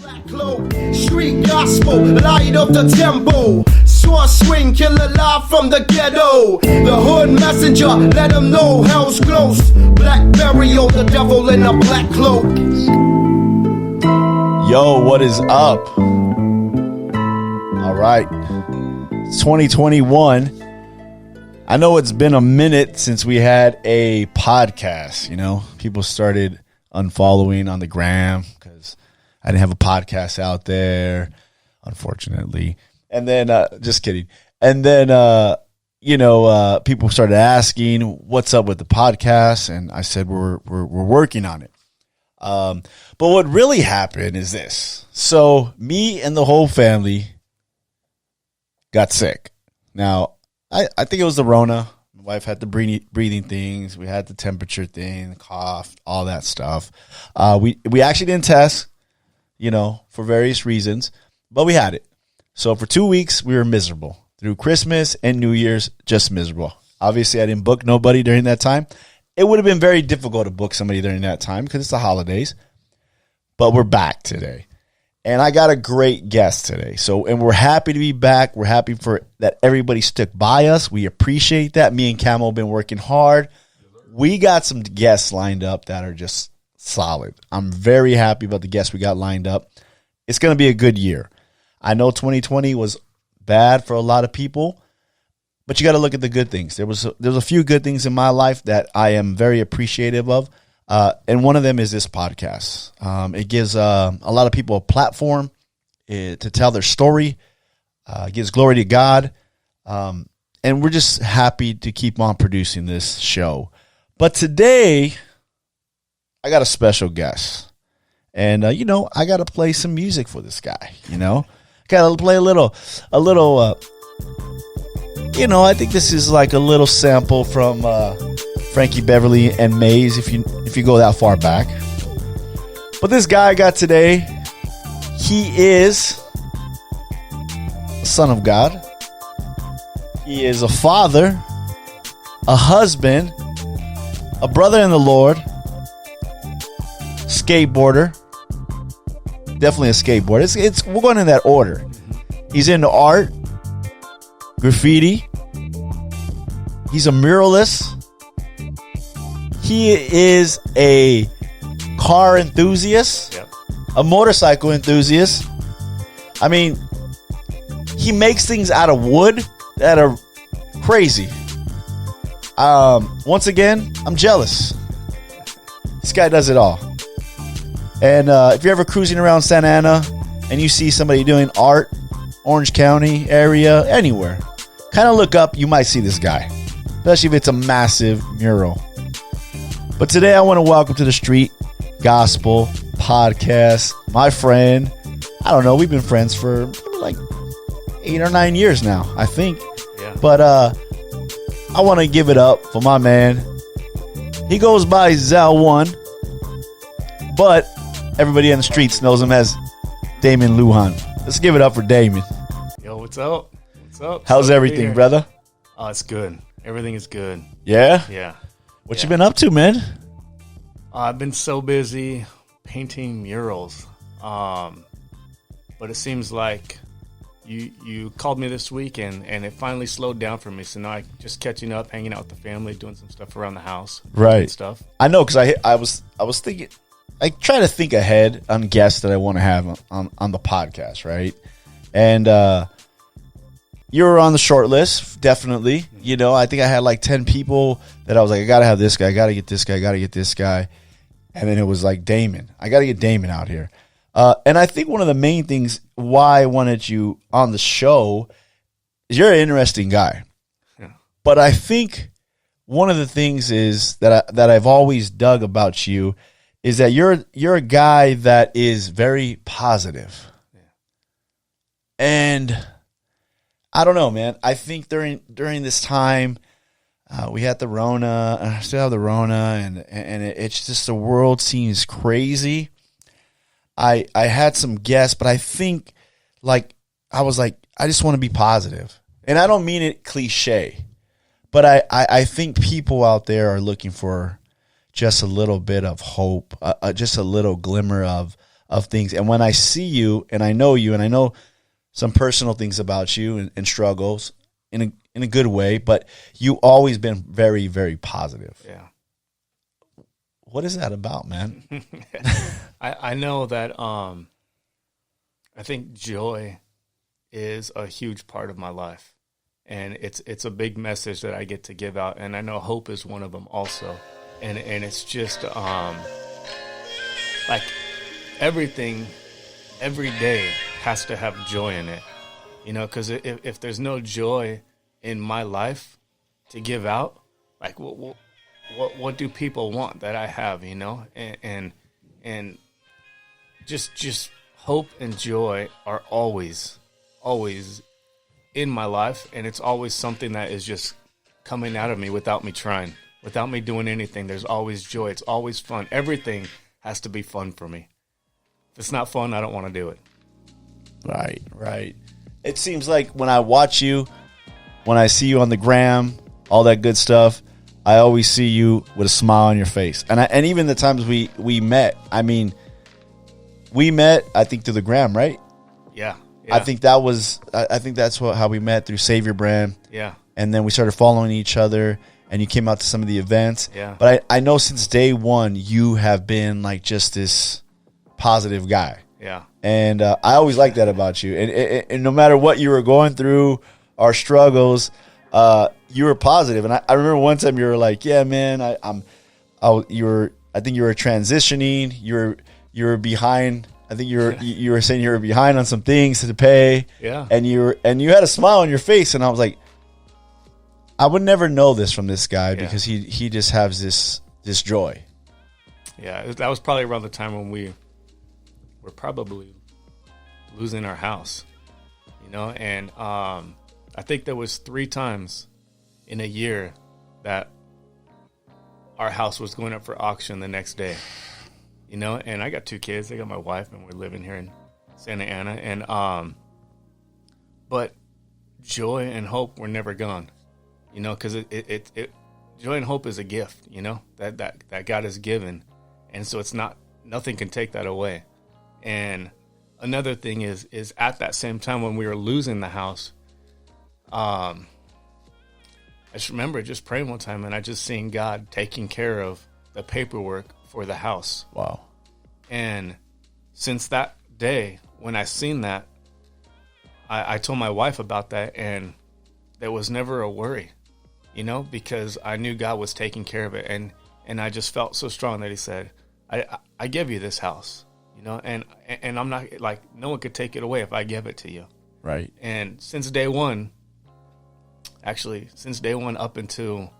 Black cloak, street gospel, light of the temple. Sword swing, killer live from the ghetto. The hood messenger, let them know hell's close. Black burial, the devil in a black cloak. Yo, what is up? All right. It's 2021. I know it's been a minute since we had a podcast. You know, people started unfollowing on the gram because I didn't have a podcast out there, unfortunately. And then, just kidding. And then, people started asking, what's up with the podcast? And I said, we're working on it. But what really happened is this. So me and the whole family got sick. Now, I think it was the Rona. My wife had the breathing things. We had the temperature thing, the cough, all that stuff. We actually didn't test, for various reasons, but we had it. So for 2 weeks, we were miserable. Through Christmas and New Year's, just miserable. Obviously, I didn't book nobody during that time. It would have been very difficult to book somebody during that time because it's the holidays. But we're back today. And I got a great guest today. And we're happy to be back. We're happy for that everybody stuck by us. We appreciate that. Me and Camel have been working hard. We got some guests lined up that are just solid. I'm very happy about the guests we got lined up. It's going to be a good year. I know 2020 was bad for a lot of people, but you got to look at the good things. There's a few good things in my life that I am very appreciative of. And one of them is this podcast. It gives a lot of people a platform to tell their story. It gives glory to God. And we're just happy to keep on producing this show. But today, I got a special guest. And, I got to play some music for this guy, Got to play a little, I think this is like a little sample from Frankie Beverly and Maze, if you go that far back. But this guy I got today, he is a son of God. He is a father, a husband, a brother in the Lord, skateboarder. Definitely a skateboarder. We're going in that order. He's into art, graffiti. He's a muralist. He is a car enthusiast, a motorcycle enthusiast. I mean, he makes things out of wood that are crazy. Once again, I'm jealous. This guy does it all. And if you're ever cruising around Santa Ana and you see somebody doing art, Orange County area, anywhere, kind of look up, you might see this guy, especially if it's a massive mural. But today I want to welcome to the Street Gospel Podcast my friend. I don't know, we've been friends for like 8 or 9 years now, I think. Yeah. But I want to give it up for my man. He goes by Zao One, but everybody in the streets knows him as Damin Lujan. Let's give it up for Damon. Yo, what's up? What's up? How's everything, brother? Oh, it's good. Everything is good. Yeah? Yeah. What you been up to, man? I've been so busy painting murals. But it seems like you called me this week and it finally slowed down for me. So now I'm just catching up, hanging out with the family, doing some stuff around the house. Right. Stuff. I know, because I was thinking, I try to think ahead on guests that I want to have on the podcast, right? And you were on the short list, definitely. I think I had like 10 people that I was like, I got to have this guy, I got to get this guy, I got to get this guy. And then it was like Damon. I got to get Damon out here. And I think one of the main things why I wanted you on the show is you're an interesting guy. Yeah. But I think one of the things is that I've always dug about you is that you're a guy that is very positive. Yeah. And I don't know, man. I think during this time, we had the Rona, and I still have the Rona, and it's just the world seems crazy. I had some guests, but I think I was like, I just want to be positive. And I don't mean it cliche, but I think people out there are looking for just a little bit of hope, just a little glimmer of of things. And when I see you and I know some personal things about you and struggles in a good way, but you always been very, very positive. Yeah. What is that about, man? I know that I think joy is a huge part of my life. And it's a big message that I get to give out. And I know hope is one of them also. And it's just like everything, every day has to have joy in it. You know, because if there's no joy in my life to give out, like what do people want that I have, you know? And just hope and joy are always in my life, and it's always something that is just coming out of me without me trying, without me doing anything. There's always joy. It's always fun. Everything has to be fun for me. If it's not fun, I don't want to do it. Right. It seems like when I watch you, when I see you on the gram, all that good stuff, I always see you with a smile on your face. And even the times we met, I mean, we met, I think, through the gram, right? Yeah. I think that's how we met, through Save Your Brand. Yeah. And then we started following each other, and you came out to some of the events. Yeah. But I know since day one, you have been like just this positive guy. Yeah. And I always liked that about you. And no matter what you were going through, our struggles, you were positive. And I remember one time you were like, "Yeah, man, I think you were transitioning. You were behind." I think you were saying you were behind on some things to pay. Yeah. And you had a smile on your face, and I was like, I would never know this from this guy because he just has this joy. Yeah, that was probably around the time when we were probably losing our house, you know. And I think there was 3 times in a year that our house was going up for auction the next day. You know, and I got 2 kids. I got my wife, and we're living here in Santa Ana. And but joy and hope were never gone. You know, because it joy and hope is a gift. You know, that God has given, and so nothing can take that away. And another thing is at that same time when we were losing the house, I just remember just praying one time, and I just seen God taking care of the paperwork for the house. Wow. And since that day, when I seen that, I told my wife about that, and there was never a worry, you know, because I knew God was taking care of it. And I just felt so strong that he said, I give you this house, you know, and I'm not, like, no one could take it away if I give it to you. Right. And since day one up until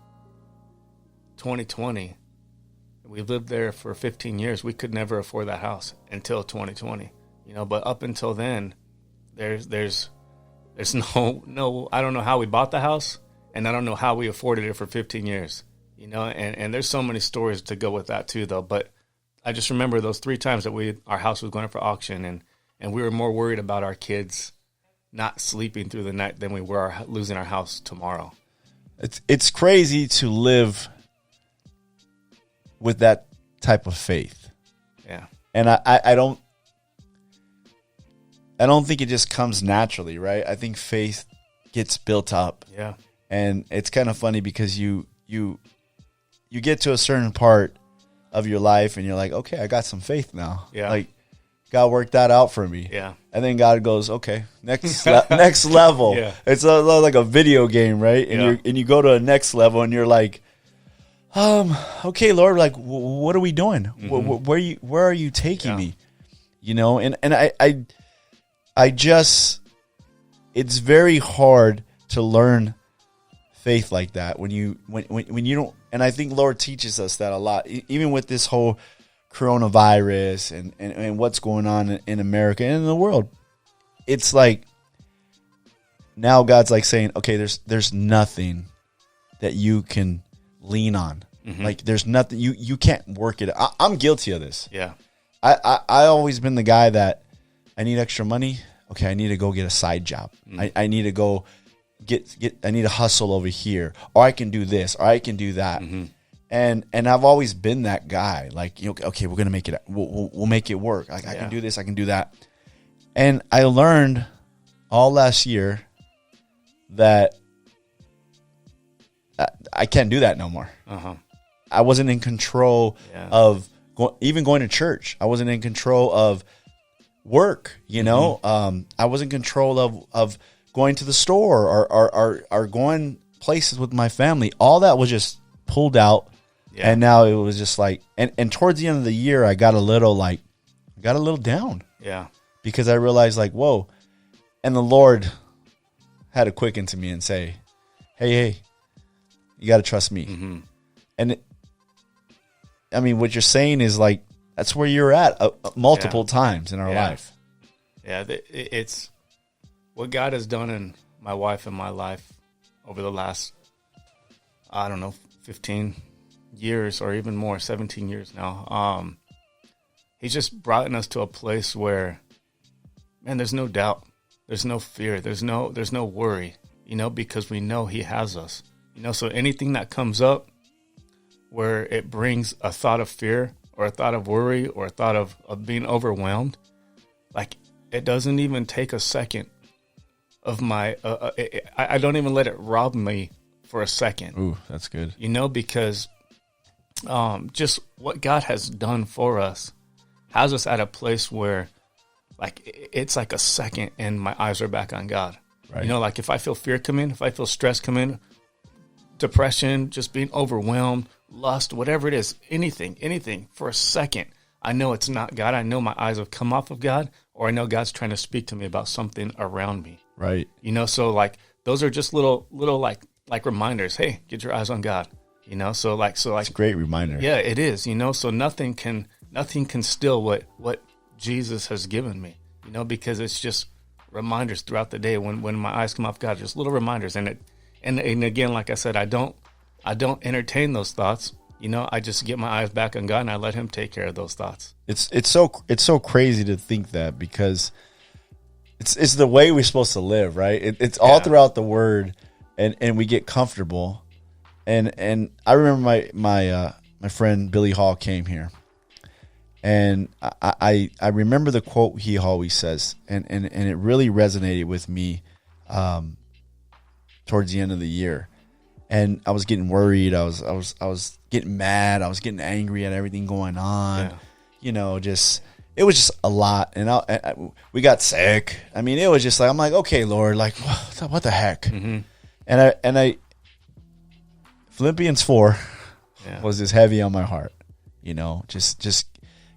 2020, we lived there for 15 years. We could never afford that house until 2020, you know. But up until then, there's no. I don't know how we bought the house, and I don't know how we afforded it for 15 years, you know. And there's so many stories to go with that too, though. But I just remember those 3 times that our house was going up for auction, and we were more worried about our kids not sleeping through the night than we were losing our house tomorrow. It's crazy to live with that type of faith. Yeah. And I don't think it just comes naturally, right? I think faith gets built up. Yeah. And it's kind of funny because you get to a certain part of your life and you're like, okay, I got some faith now. Yeah. Like, God worked that out for me. Yeah. And then God goes, okay, next level. Yeah. It's like a video game, right? And you go to a next level and you're like, okay, Lord, like, what are we doing? Mm-hmm. Where are you taking me? You know, and I just, it's very hard to learn faith like that when you don't, and I think Lord teaches us that a lot, even with this whole coronavirus and what's going on in America and in the world. It's like, now God's like saying, okay, there's nothing that you can lean on. Mm-hmm. Like, there's nothing, you can't work it. I'm guilty of this. Yeah. I always been the guy that I need extra money. Okay, I need to go get a side job. I need to go I need to hustle over here, or I can do this, or I can do that. Mm-hmm. And I've always been that guy. Like, okay, we're gonna make it. We'll make it work. Like, I can do this. I can do that. And I learned all last year that I can't do that no more. I wasn't in control of even going to church. I wasn't in control of work. I was in control of going to the store or going places with my family. All that was just pulled out. Yeah. And now it was just like, and towards the end of the year, I got a little down. Yeah. Because I realized, like, whoa. And the Lord had to quicken to me and say, hey, you got to trust me. And what you're saying is, like, that's where you're at multiple times in our life. Yeah. It's what God has done in my wife and my life over the last, 15 years or even more, 17 years now. He's just brought us to a place where, man, there's no doubt, there's no fear, there's no worry, because we know he has us, so anything that comes up where it brings a thought of fear or a thought of worry or a thought of being overwhelmed, like, it doesn't even take a second of my, I don't even let it rob me for a second. Ooh, that's good. Because just what God has done for us has us at a place where, like, it's like a second and my eyes are back on God. Right. Like, if I feel fear come in, if I feel stress come in, depression, just being overwhelmed, lust, whatever it is, anything for a second, I know it's not God. I know my eyes have come off of God, or I know God's trying to speak to me about something around me. Right. So, like, those are just little like reminders. Hey, get your eyes on God. So it's a great reminder. Yeah, it is. So nothing can steal what Jesus has given me. Because it's just reminders throughout the day when my eyes come off God, just little reminders. And again, like I said, I don't entertain those thoughts. I just get my eyes back on God and I let Him take care of those thoughts. It's so crazy to think that, because it's the way we're supposed to live, right? It's all throughout the Word, and we get comfortable. And I remember my friend Billy Hall came here, and I remember the quote he always says, and it really resonated with me towards the end of the year. And I was getting worried. I was getting mad. I was getting angry at everything going on. Yeah. It was just a lot. And we got sick. It was just like, I'm like, okay, Lord, like, what the heck? Mm-hmm. And I Philippians 4 was just heavy on my heart. Just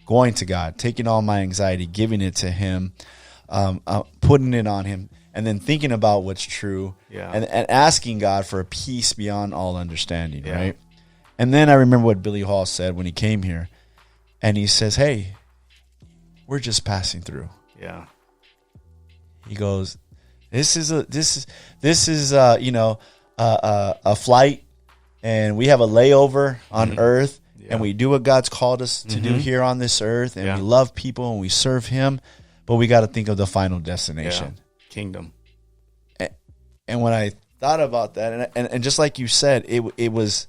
going to God, taking all my anxiety, giving it to Him, putting it on Him, and then thinking about what's true, and asking God for a peace beyond all understanding, right? And then I remember what Billy Hall said when he came here, and he says, "Hey, we're just passing through." Yeah. He goes, "This is a flight, and we have a layover on Earth, and we do what God's called us to do here on this earth, and we love people and we serve Him, but we got to think of the final destination." Kingdom. And when I thought about that, and just like you said, it's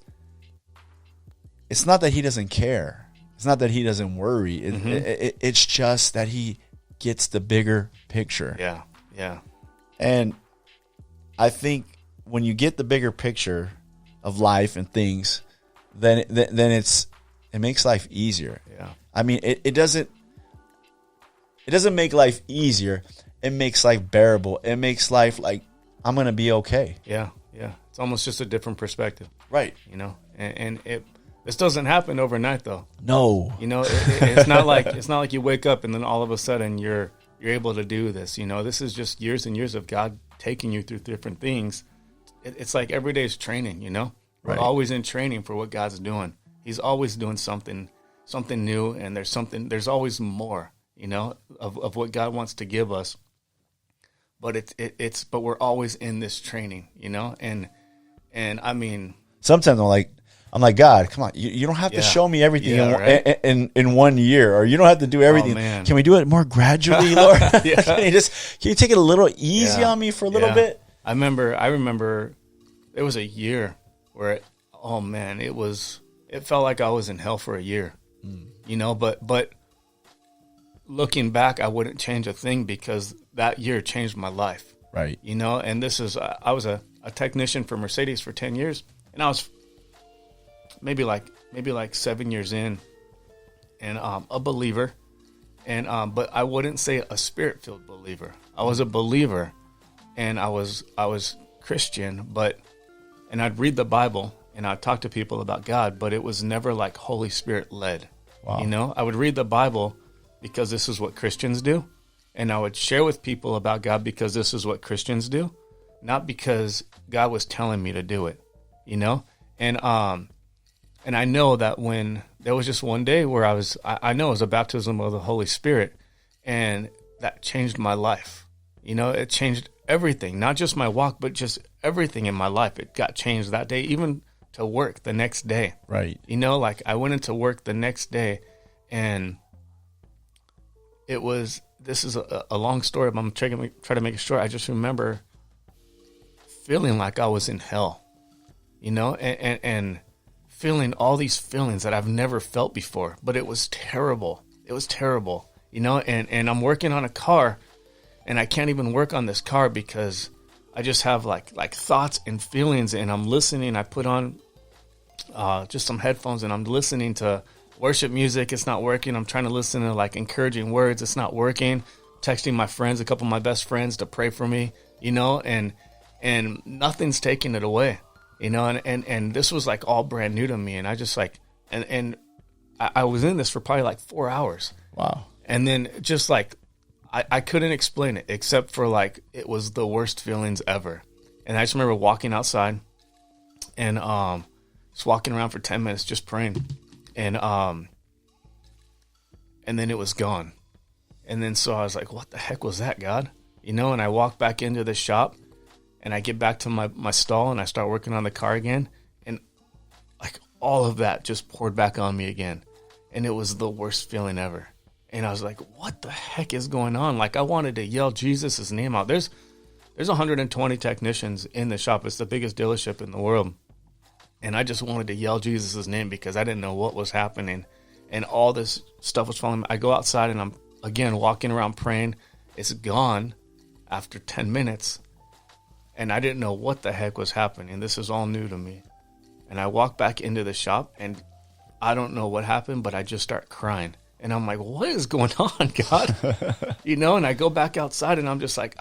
not that He doesn't care. It's not that He doesn't worry. It's just that He gets the bigger picture. Yeah. And I think when you get the bigger picture of life and things, then it makes life easier. Yeah. It doesn't make life easier. It makes life bearable. It makes life like, I'm going to be okay. Yeah. It's almost just a different perspective. Right. And this doesn't happen overnight, though. No. It's not like you wake up and then all of a sudden you're able to do this. This is just years and years of God taking you through different things. It's like every day is training, We're always in training for what God's doing. He's always doing something new, and there's always more, of what God wants to give us. But but we're always in this training, and sometimes I'm like, God, come on, you don't have to show me everything in 1 year, or you don't have to do everything. Oh, can we do it more gradually, Lord? Can you take it a little easy on me for a little bit? I remember there was a year where it was it felt like I was in hell for a year, you know, but looking back, I wouldn't change a thing because that year changed my life. Right. You know, and this is, I was a technician for Mercedes for 10 years, and I was maybe like 7 years in, and a believer, and but I wouldn't say a spirit-filled believer. I was a believer, and I was Christian, and I'd read the Bible and I'd talk to people about God, but it was never like Holy Spirit led. Wow. You know, I would read the Bible because this is what Christians do, and I would share with people about God because this is what Christians do, not because God was telling me to do it. You know, and I know that when there was just one day where I know it was a baptism of the Holy Spirit, and that changed my life. You know, it changed everything, not just my walk, but just everything in my life. It got changed that day, even to work the next day. Right. You know, like I went into work the next day, and this is a long story, but I'm trying to make it short. I just remember feeling like I was in hell, you know, and feeling all these feelings that I've never felt before, but it was terrible. It was terrible, you know, and I'm working on a car, and I can't even work on this car because I just have like thoughts and feelings, and I'm listening. I put on just some headphones, and I'm listening to worship music. It's not working. I'm trying to listen to like encouraging words. It's not working. Texting my friends, a couple of my best friends, to pray for me, you know, and nothing's taking it away, you know, and this was like all brand new to me, and I just like, and I was in this for probably like 4 hours. Wow. And then just like, I couldn't explain it except for like, it was the worst feelings ever. And I just remember walking outside and just walking around for 10 minutes, just praying. And then it was gone. And then so I was like, what the heck was that, God? You know, and I walked back into the shop, and I get back to my stall, and I start working on the car again. And like all of that just poured back on me again. And it was the worst feeling ever. And I was like, what the heck is going on? Like, I wanted to yell Jesus' name out. There's 120 technicians in the shop. It's the biggest dealership in the world. And I just wanted to yell Jesus' name because I didn't know what was happening. And all this stuff was falling. I go outside, and I'm, again, walking around praying. It's gone after 10 minutes. And I didn't know what the heck was happening. This is all new to me. And I walk back into the shop, and I don't know what happened, but I just start crying. And I'm like, what is going on, God? You know, and I go back outside, and I'm just like,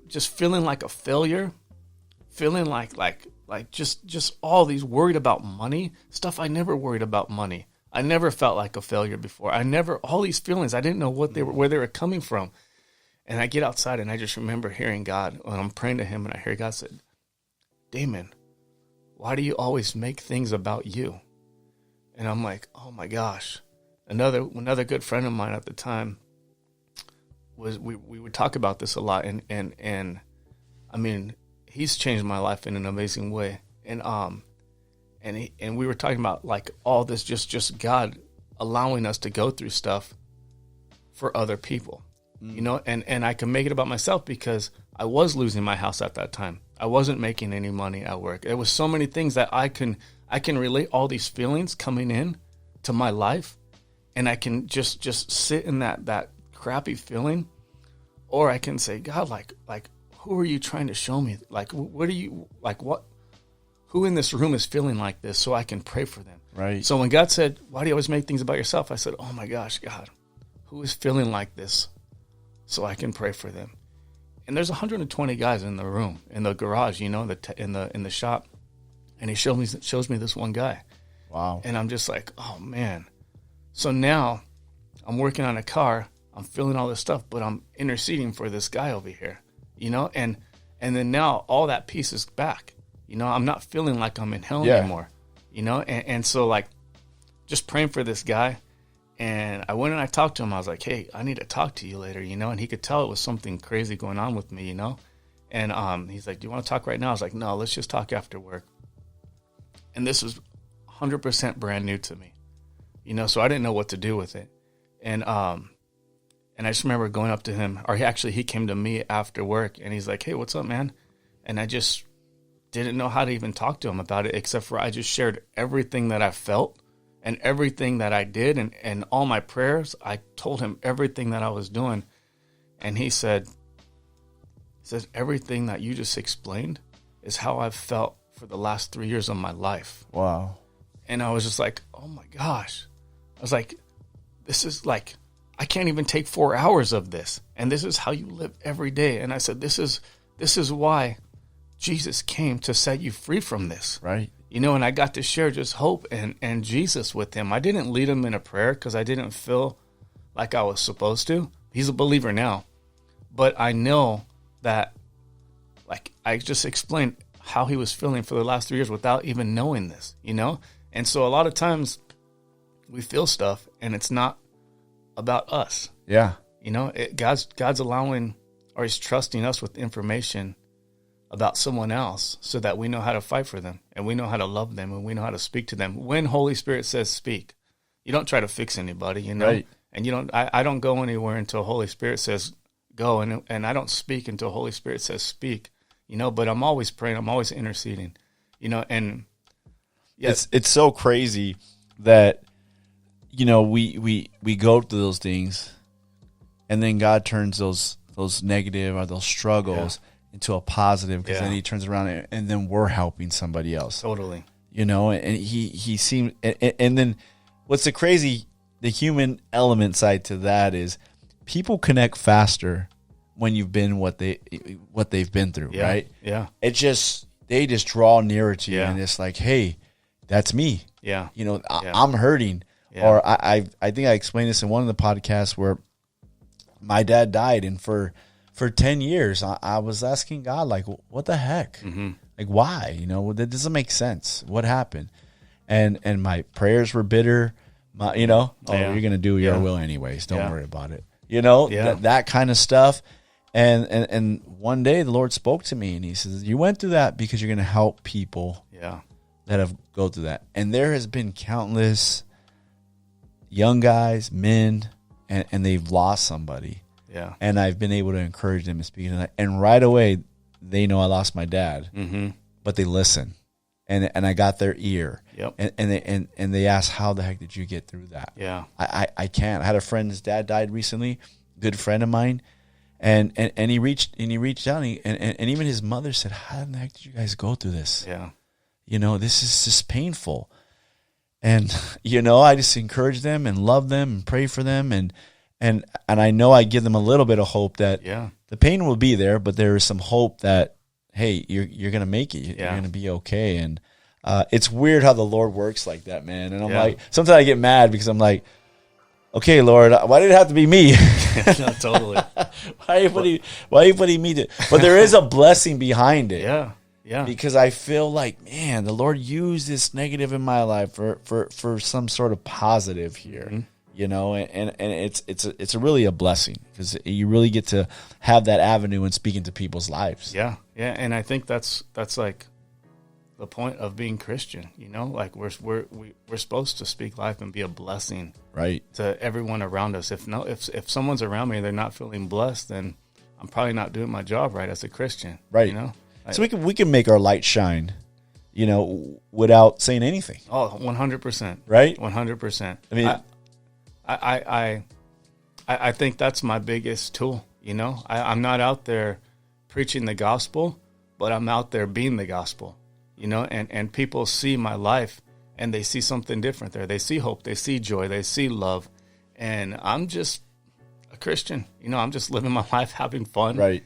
just feeling like a failure, feeling like just all these worried about money stuff. I never worried about money. I never felt like a failure before. All these feelings, I didn't know where they were coming from. And I get outside, and I just remember hearing God, when I'm praying to him, and I hear God said, Damon, why do you always make things about you? And I'm like, oh my gosh. Another good friend of mine at the time was, we would talk about this a lot, and I mean, he's changed my life in an amazing way. And we were talking about like all this, just God allowing us to go through stuff for other people, you know, and I can make it about myself because I was losing my house at that time. I wasn't making any money at work. There was so many things that I can relate all these feelings coming in to my life, and I can just sit in that crappy feeling, or I can say, God, like, who are you trying to show me? Like, what are you, like, what, who in this room is feeling like this, so I can pray for them. Right. So when God said, why do you always make things about yourself? I said, oh my gosh, God, who is feeling like this, so I can pray for them. And there's 120 guys in the room, in the garage, you know, in the shop. And he shows me this one guy. Wow. And I'm just like, oh man. So now I'm working on a car. I'm feeling all this stuff, but I'm interceding for this guy over here, you know? And then now all that piece is back. You know, I'm not feeling like I'm in hell anymore, you know? And so like just praying for this guy. And I went and I talked to him. I was like, hey, I need to talk to you later, you know? And he could tell it was something crazy going on with me, you know? And he's like, do you want to talk right now? I was like, no, let's just talk after work. And this was 100% brand new to me, you know, so I didn't know what to do with it. And I just remember going up to him, or he came to me after work, and he's like, hey, what's up, man? And I just didn't know how to even talk to him about it, except for I just shared everything that I felt and everything that I did, and all my prayers. I told him everything that I was doing. And he says, everything that you just explained is how I've felt for the last 3 years of my life. Wow. And I was just like, oh my gosh. I was like, this is like, I can't even take 4 hours of this. And this is how you live every day. And I said, this is why Jesus came, to set you free from this. Right. You know, and I got to share just hope and Jesus with him. I didn't lead him in a prayer because I didn't feel like I was supposed to. He's a believer now. But I know that, like, I just explained how he was feeling for the last 3 years without even knowing this, you know? And so a lot of times we feel stuff and it's not about us. Yeah. You know, God's allowing, or he's trusting us with information about someone else so that we know how to fight for them and we know how to love them and we know how to speak to them. When Holy Spirit says speak, you don't try to fix anybody, you know? Right. And you don't, I don't go anywhere until Holy Spirit says go, and I don't speak until Holy Spirit says speak, you know, but I'm always praying, I'm always interceding, you know, and yes. It's so crazy that, you know, we go through those things and then God turns those negative or those struggles into a positive, because then he turns around and then we're helping somebody else. Totally. You know, and he seemed, and then what's the human element side to that is people connect faster when you've been what they've been through, right? Yeah. They just draw nearer to you, and it's like, hey, that's me. Yeah. You know, I'm hurting. Yeah. Or I think I explained this in one of the podcasts where my dad died, and for 10 years I was asking God, like, what the heck? Mm-hmm. Like, why? You know, that doesn't make sense. What happened? And my prayers were bitter. You're going to do your will anyways. Don't worry about it. You know, that kind of stuff. And one day the Lord spoke to me and he says, you went through that because you're going to help people that have go through that. And there has been countless young guys, men, and they've lost somebody. Yeah. And I've been able to encourage them and speak to them. And right away, they know I lost my dad, but they listen. And I got their ear. Yep. And they asked, how the heck did you get through that? Yeah. I can't. I had a friend, his dad died recently, good friend of mine. And he reached out and even his mother said, how the heck did you guys go through this? Yeah. You know, this is just painful. And, you know, I just encourage them and love them and pray for them. And I know I give them a little bit of hope that the pain will be there, but there is some hope that, hey, you're going to make it. You're going to be okay. And it's weird how the Lord works like that, man. And I'm like, sometimes I get mad because I'm like, okay, Lord, why did it have to be me? No, totally. Why are you putting me to? But there is a blessing behind it. Yeah. Yeah. Because I feel like, man, the Lord used this negative in my life for some sort of positive here. Mm-hmm. You know, and it's really a blessing because you really get to have that avenue and speaking to people's lives. Yeah, yeah, and I think that's like the point of being Christian. You know, like we're supposed to speak life and be a blessing, right, to everyone around us. If someone's around me and they're not feeling blessed, then I'm probably not doing my job right as a Christian. Right. You know, so we can make our light shine, you know, without saying anything. Oh, 100%. Right. 100%. I mean. I think that's my biggest tool. You know, I'm not out there preaching the gospel, but I'm out there being the gospel. You know, and people see my life and they see something different there. They see hope, they see joy, they see love, and I'm just a Christian. You know, I'm just living my life, having fun. Right.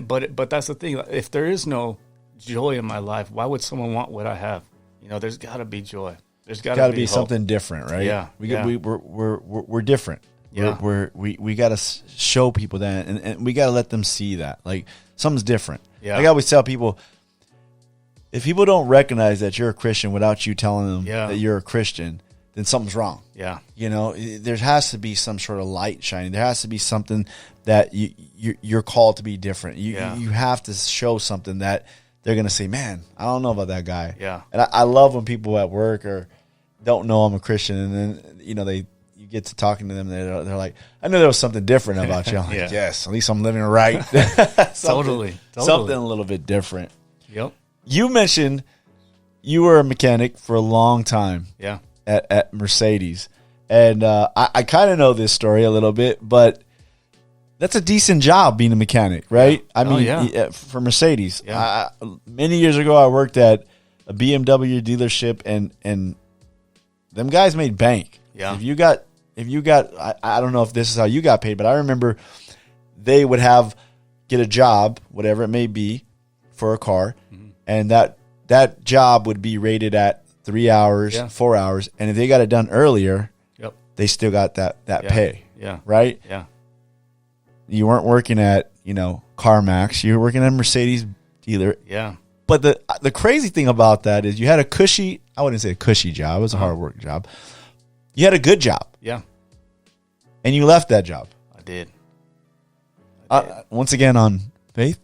But that's the thing. If there is no joy in my life, why would someone want what I have? You know, there's got to be joy. There's got to be something different, right? Yeah, we're different. Yeah, we got to show people that, and we got to let them see that, like, something's different. Yeah, like I always tell people, if people don't recognize that you're a Christian without you telling them that you're a Christian, then something's wrong. Yeah, you know, there has to be some sort of light shining. There has to be something that you're called to be different. You have to show something that they're gonna say, man, I don't know about that guy. Yeah, and I love when people at work don't know I'm a Christian, and then, you know, you get to talking to them, they're like, I know there was something different about you. I'm like, yes, at least I'm living right. Totally. Something a little bit different. Yep. you mentioned you were a mechanic for a long time. Yeah. At Mercedes. And I kind of know this story a little bit, but that's a decent job being a mechanic, right? Yeah. I mean, for Mercedes. Yeah. Many years ago, I worked at a BMW dealership, and them guys made bank. Yeah. If you got, I don't know if this is how you got paid, but I remember they would get a job, whatever it may be, for a car, and that job would be rated at 3 hours, 4 hours, and if they got it done earlier, they still got that pay. Yeah. Right? Yeah. You weren't working at, CarMax. You were working at a Mercedes dealer. Yeah. But the crazy thing about that is you had a cushy, I wouldn't say a cushy job. It was a hard work job. You had a good job. Yeah. And you left that job. I did. Once again, on faith?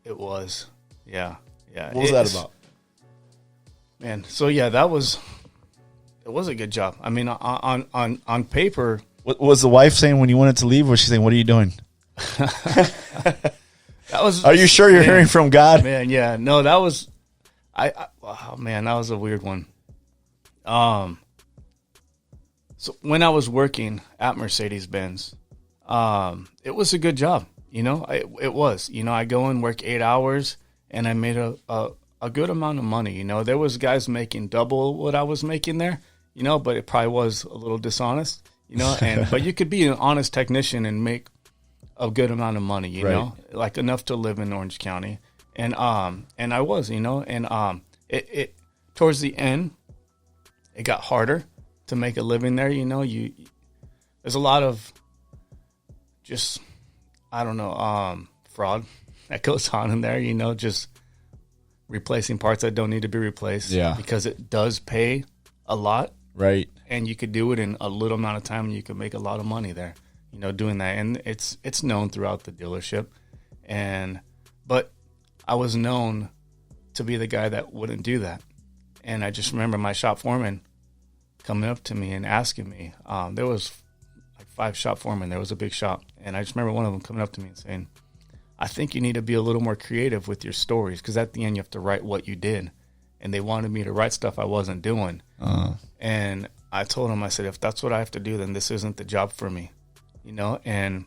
It was. Yeah. Yeah. What was that about? Man, so yeah, it was a good job. I mean, on paper. What was the wife saying when you wanted to leave? Was she saying, "What are you doing?" That was. Are you sure you're hearing from God? Man, yeah, no, that was. Oh man, that was a weird one. So when I was working at Mercedes-Benz, it was a good job. It was. I go and work 8 hours, and I made a good amount of money. There was guys making double what I was making there. But it probably was a little dishonest. But you could be an honest technician and make a good amount of money. You know, like enough to live in Orange County, and I was. It towards the end, it got harder to make a living there. There's a lot of just, I don't know, fraud that goes on in there, just replacing parts that don't need to be replaced. Yeah. Because it does pay a lot. Right. And you could do it in a little amount of time and you could make a lot of money there, doing that. And it's known throughout the dealership. But I was known to be the guy that wouldn't do that. And I just remember my shop foreman coming up to me and asking me, there was like 5 shop foremen. There was a big shop. And I just remember one of them coming up to me and saying, I think you need to be a little more creative with your stories, because at the end you have to write what you did. And they wanted me to write stuff I wasn't doing. And I told him, I said, if that's what I have to do, then this isn't the job for me. And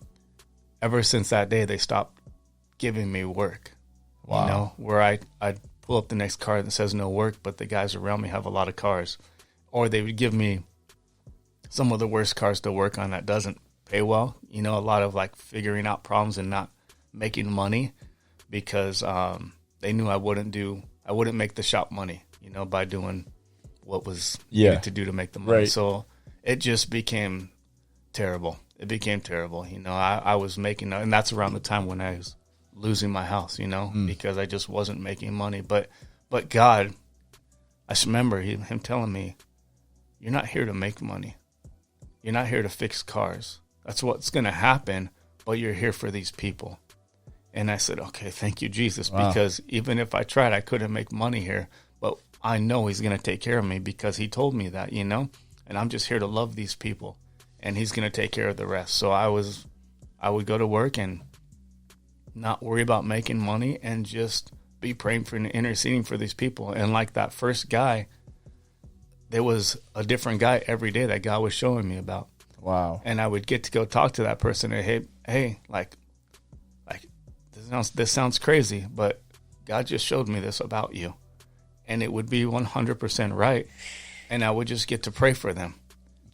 ever since that day, they stopped giving me work. Wow. Where I'd pull up the next car that says no work, but the guys around me have a lot of cars. Or they would give me some of the worst cars to work on that doesn't pay well. A lot of like figuring out problems and not making money, because they knew I wouldn't make the shop money, by doing what was needed to do to make the money. Right. So it just became terrible. It became terrible. I was making, and that's around the time when I was losing my house, because I just wasn't making money. But God, I just remember him telling me, you're not here to make money. You're not here to fix cars. That's what's going to happen, but you're here for these people. And I said, okay, thank you, Jesus, because even if I tried, I couldn't make money here. But I know he's going to take care of me because he told me that, and I'm just here to love these people, and he's going to take care of the rest. So I would go to work and not worry about making money and just be praying for and interceding for these people. And like that first guy, there was a different guy every day that God was showing me about. Wow. And I would get to go talk to that person and, hey, like this sounds crazy, but God just showed me this about you. And it would be 100% right. And I would just get to pray for them.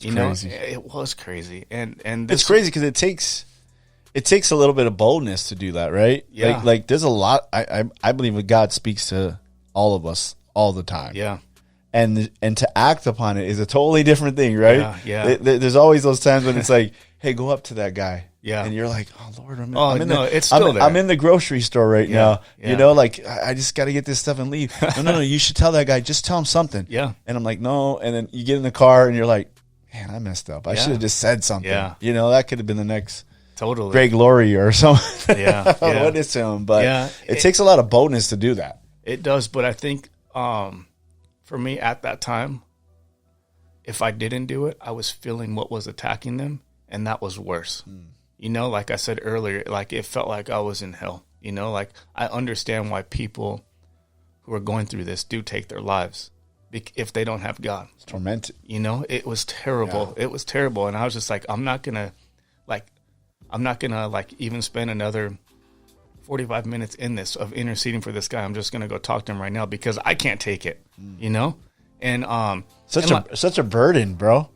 Crazy. It was crazy. And it's crazy because it takes a little bit of boldness to do that, right? Yeah. Like there's a lot. I believe that God speaks to all of us all the time. Yeah. And to act upon it is a totally different thing, right? Yeah. There's always those times when it's like, hey, go up to that guy. Yeah. And you're like, oh, Lord, it's still there. I'm in the grocery store right now. Yeah. Like, I just got to get this stuff and leave. No, you should tell that guy. Just tell him something. Yeah. And I'm like, no. And then you get in the car and you're like, man, I messed up. I should have just said something. Yeah. That could have been the next totally Greg Laurie or something. Yeah. What is him? But it takes a lot of boldness to do that. It does. But I think for me at that time, if I didn't do it, I was feeling what was attacking them. And that was worse. Like I said earlier, like it felt like I was in hell. Like I understand why people who are going through this do take their lives if they don't have God. It's tormented. You know, it was terrible. Yeah. It was terrible. And I was just like, I'm not going to even spend another 45 minutes in this of interceding for this guy. I'm just going to go talk to him right now because I can't take it, you know? And, such a burden, bro.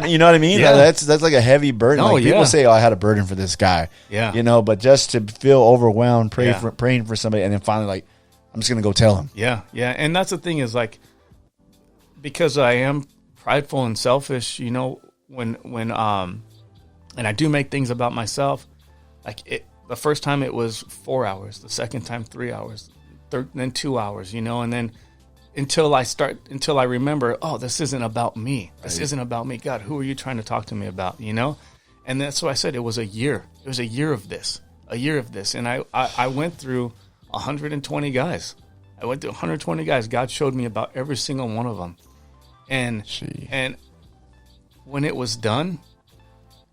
You know what I mean? Yeah. That's like a heavy burden. Oh, Like people yeah. say, "Oh, I had a burden for this guy." Yeah. You know, but just to feel overwhelmed, Yeah. praying for somebody, and then finally, like, I'm just gonna go tell him. Yeah, yeah, and that's the thing is like, because I am prideful and selfish, you know, when and I do make things about myself. Like the first time it was 4 hours, the second time 3 hours, then 2 hours, you know, and then until I remember, oh, this isn't about me. This isn't about me. God, who are you trying to talk to me about? You know, and that's why I said it was a year. It was a year of this, and I went through 120 guys. I went through 120 guys. God showed me about every single one of them. And when it was done,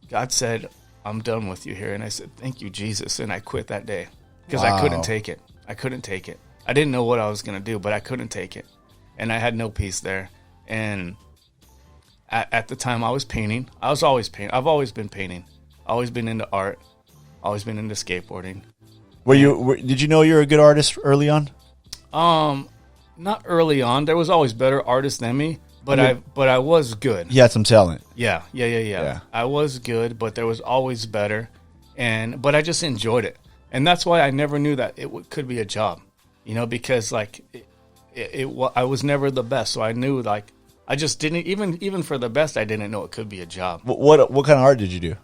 God said, I'm done with you here. And I said, thank you, Jesus. And I quit that day because I couldn't take it. I didn't know what I was going to do, but I couldn't take it. And I had no peace there. And at the time I was painting. I was always painting. I've always been painting. Always been into art. Always been into skateboarding. Did you know you were a good artist early on? Not early on. There was always better artists than me, but I was good. You had some talent. Yeah. I was good, but there was always better, but I just enjoyed it, and that's why I never knew that it could be a job, you know, because like I was never the best, so I knew like I just didn't even for the best I didn't know it could be a job. What kind of art did you do?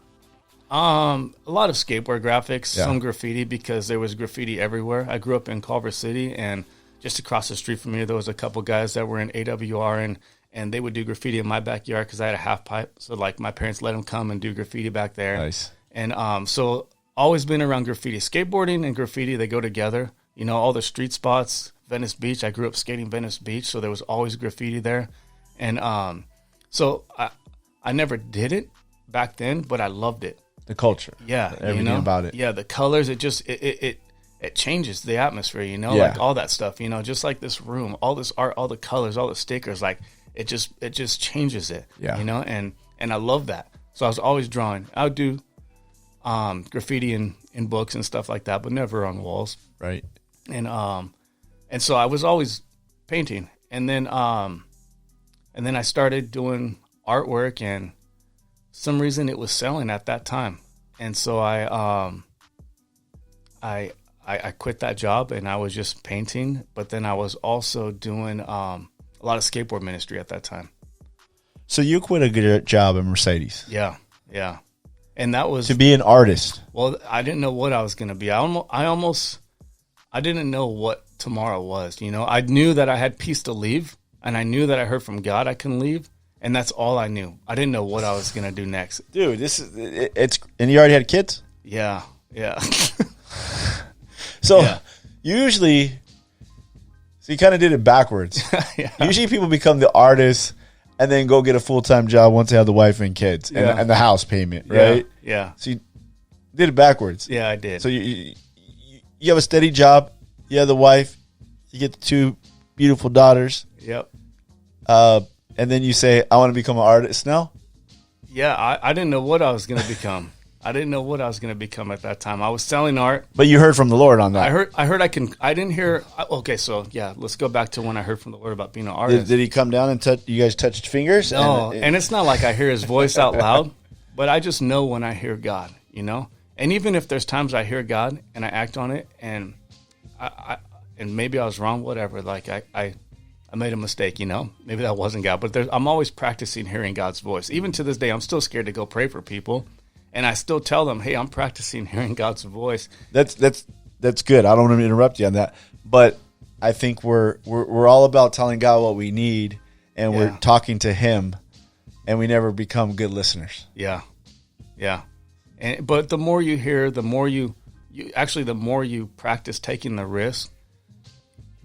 A lot of skateboard graphics, Yeah. some graffiti because there was graffiti everywhere. I grew up in Culver City, and just across the street from me, there was a couple guys that were in AWR, and they would do graffiti in my backyard because I had a half pipe. So like my parents let them come and do graffiti back there. Nice. And so always been around graffiti. Skateboarding and graffiti, they go together. You know, all the street spots, Venice Beach. I grew up skating Venice Beach, so there was always graffiti there. And so I never did it back then, but I loved it. The culture. Yeah, Everything about it. Yeah, the colors. It just it changes the atmosphere. You know, Yeah. like all that stuff. You know, just like this room, all this art, all the colors, all the stickers. Like it just changes it. Yeah. You know, and I love that. So I was always drawing. I would do graffiti in books and stuff like that, but never on walls. Right. And so I was always painting, and then I started doing artwork, and some reason it was selling at that time, and so I quit that job, and I was just painting. But then I was also doing a lot of skateboard ministry at that time. So you quit a good job at Mercedes. Yeah, and that was To be an artist. well. I didn't know what I was going to be. I didn't know what tomorrow was. You know, I knew that I had peace to leave, and I knew that I heard from God I can leave. And that's all I knew. I didn't know what I was going to do next. Dude, it's and you already had kids? Yeah. So Yeah. usually, so you kind of did it backwards. Yeah. Usually people become the artist and then go get a full-time job once they have the wife and kids Yeah. and the house payment, right? Yeah. So you did it backwards. Yeah, I did. So you have a steady job, you have the wife, you get the two beautiful daughters, Yep. and then you say, I want to become an artist now? Yeah, I didn't know what I was going to become. I didn't know what I was going to become at that time. I was selling art. But you heard from the Lord on that. I didn't hear. Okay, so yeah, let's go back to when I heard from the Lord about being an artist. Did he come down and touch? You guys touched fingers? No, and it's not like I hear his voice out loud, but I just know when I hear God, you know? And even if there's times I hear God and I act on it and and maybe I was wrong, whatever, like I made a mistake, you know? Maybe that wasn't God, but I'm always practicing hearing God's voice. Even to this day, I'm still scared to go pray for people, and I still tell them, hey, I'm practicing hearing God's voice. That's good. I don't want to interrupt you on that, but I think we're all about telling God what we need, and we're talking to Him, and we never become good listeners. Yeah. But the more you hear, the more you the more you practice taking the risk,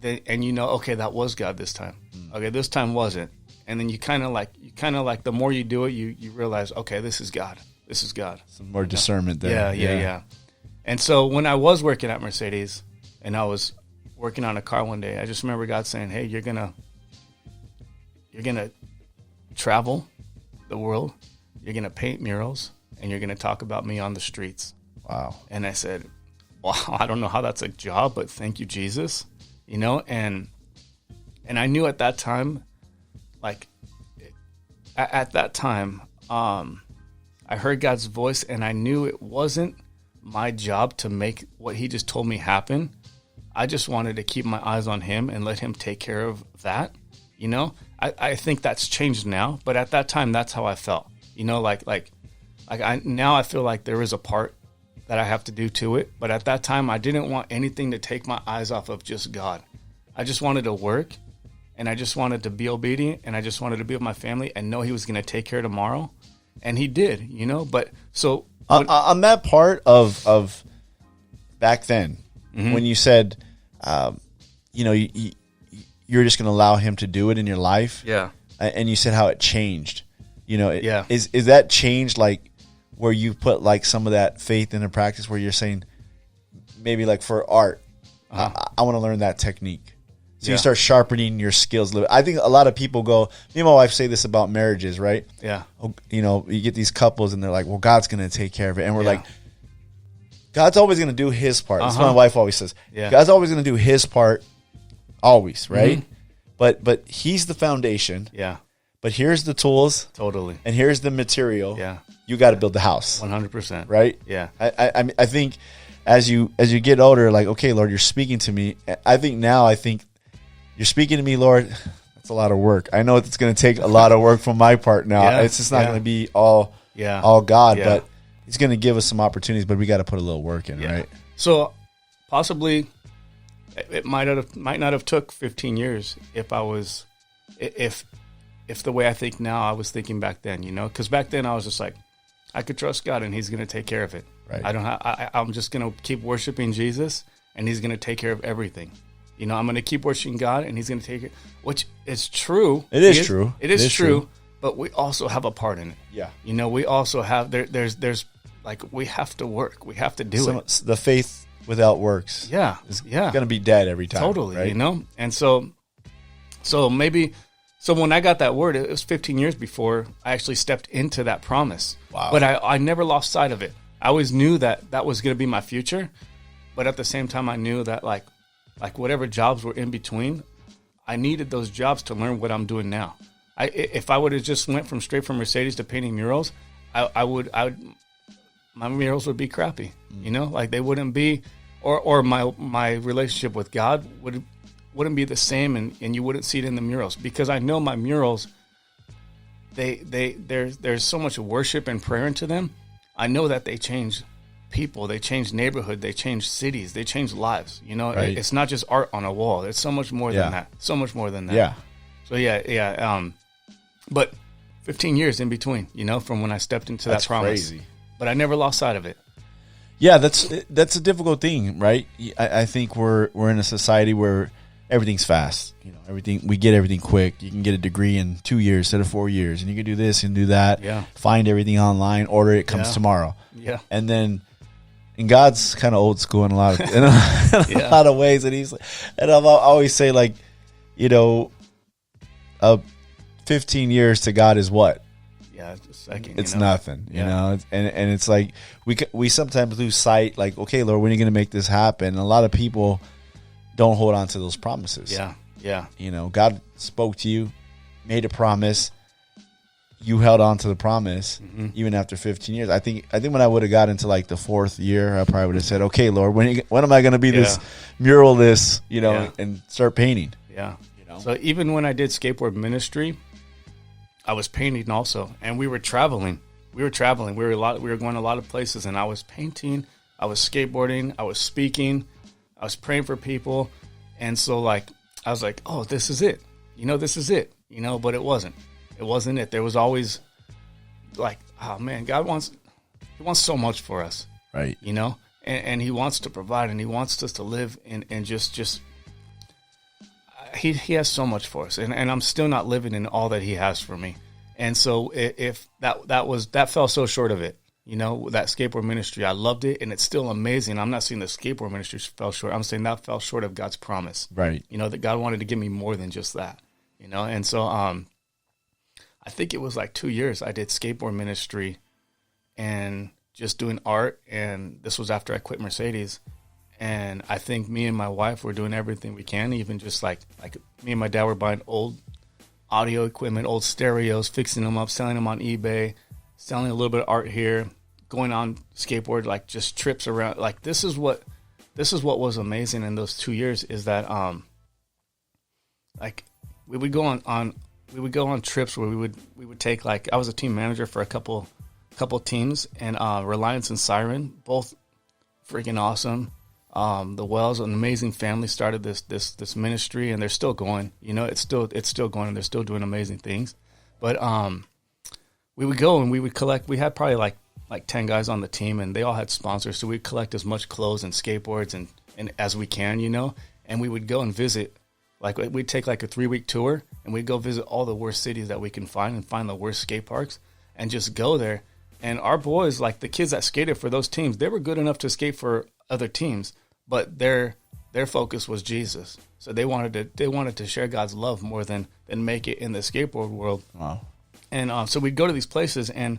and you know, okay, that was God this time. Okay, this time wasn't. And then you kind of like the more you do it, you realize, okay, this is God. This is God. Some more discernment there. Yeah. And so when I was working at Mercedes and I was working on a car one day. I just remember God saying, "Hey, you're gonna travel the world. You're gonna paint murals, and you're gonna talk about me on the streets." Wow. And I said, "Wow, I don't know how that's a job, but thank you, Jesus." You know, and I knew at that time, like at that time, I heard God's voice, and I knew it wasn't my job to make what He just told me happen. I just wanted to keep my eyes on Him and let Him take care of that. You know, I think that's changed now, but at that time, that's how I felt. You know, like now I feel like there is a part that I have to do to it, but at that time, I didn't want anything to take my eyes off of just God. I just wanted to work, and I just wanted to be obedient, and I just wanted to be with my family and know He was going to take care of tomorrow, and He did. You know, but so on that part of back then, when you said, you know, you're just going to allow Him to do it in your life. Yeah. And you said how it changed. You know, Yeah. Is that change like where you put like some of that faith into practice, where you're saying maybe like for art, I want to learn that technique. So you start sharpening your skills a little bit. I think a lot of people go, me and my wife say this about marriages, right? Yeah. You know, you get these couples and they're like, well, God's going to take care of it. And we're like, God's always going to do His part. That's what my wife always says. Yeah. God's always going to do His part, always, right? But He's the foundation. Yeah. But here's the tools. Totally. And here's the material. Yeah. You got to build the house. 100%. Right? Yeah. I think as you get older, like, okay, Lord, you're speaking to me. I think you're speaking to me, Lord. That's a lot of work. I know it's going to take a lot of work from my part now. Yeah. It's just not going to be all God, but He's going to give us some opportunities, but we got to put a little work in, right? So possibly it might not have took 15 years if the way I think now I was thinking back then, you know, because back then I was just like, I could trust God and He's going to take care of it. Right. I'm just going to keep worshiping Jesus and He's going to take care of everything. You know, I'm going to keep worshiping God and He's going to take it, which is true. It is true. It is true. But we also have a part in it. Yeah. You know, we also have, there's like, we have to work. We have to do it. The faith without works. Yeah. Is going to be dead every time. Totally. Right? You know? And so when I got that word, it was 15 years before I actually stepped into that promise. Wow. But I never lost sight of it. I always knew that was going to be my future. But at the same time, I knew that like whatever jobs were in between, I needed those jobs to learn what I'm doing now. If I would have just went straight from Mercedes to painting murals, my murals would be crappy. You know, like they wouldn't be, or my relationship with God wouldn't be the same, and you wouldn't see it in the murals, because I know my murals, there's so much worship and prayer into them. I know that they change people, they change neighborhood, they change cities, they change lives. You know, right. It's not just art on a wall. It's so much more than that. So much more than that. Yeah. So but 15 years in between, you know, from when I stepped into that promise. Crazy. But I never lost sight of it. Yeah, that's a difficult thing, right? I think we're in a society where everything's fast. You know, we get everything quick. You can get a degree in 2 years instead of 4 years, and you can do this and do that. Yeah. Find everything online, order it, comes tomorrow. Yeah. And God's kind of old school in a lot of a lot of ways, and I always say, like, you know, 15 years to God is what? Yeah, it's a second. It's nothing, you know, and it's like we sometimes lose sight. Like, okay, Lord, when are you going to make this happen? And a lot of people don't hold on to those promises. Yeah. You know, God spoke to you, made a promise. You held on to the promise even after 15 years. I think when I would have got into like the fourth year, I probably would have said, okay, Lord, when am I going to be this muralist, you know, and start painting? Yeah. You know? So even when I did skateboard ministry, I was painting also, and we were traveling. We were going a lot of places, and I was painting, I was skateboarding, I was speaking, I was praying for people. And so like I was like, oh, this is it. You know, this is it. You know, but it wasn't. It wasn't it. There was always like, oh man, He wants so much for us. Right. You know? And He wants to provide, and He wants us to live and just He has so much for us, and I'm still not living in all that He has for me. And so if that fell so short of it, You know, that skateboard ministry, I loved it, and it's still amazing. I'm not saying the skateboard ministry fell short. I'm saying that fell short of God's promise. Right. You know, that God wanted to give me more than just that. You know, and so I think it was like 2 years I did skateboard ministry and just doing art, and this was after I quit Mercedes. And I think me and my wife were doing everything we can, even just like me and my dad were buying old audio equipment, old stereos, fixing them up, selling them on eBay, selling a little bit of art here, going on skateboard, like just trips around. Like this is what was amazing in those 2 years is that like we would go on trips where we would take, like, I was a team manager for a couple teams, and Reliance and Siren, both freaking awesome. The Wells, an amazing family, started this ministry, and they're still going. You know, it's still going, and they're still doing amazing things. But we would go and we would collect. We had probably like 10 guys on the team, and they all had sponsors, so we'd collect as much clothes and skateboards and as we can, you know. And we would go and visit. Like, we'd take like a 3-week tour, and we'd go visit all the worst cities that we can find and find the worst skate parks and just go there. And our boys, like the kids that skated for those teams, they were good enough to skate for other teams, but their focus was Jesus. So they wanted to share God's love more than make it in the skateboard world. Wow. And so we'd go to these places, and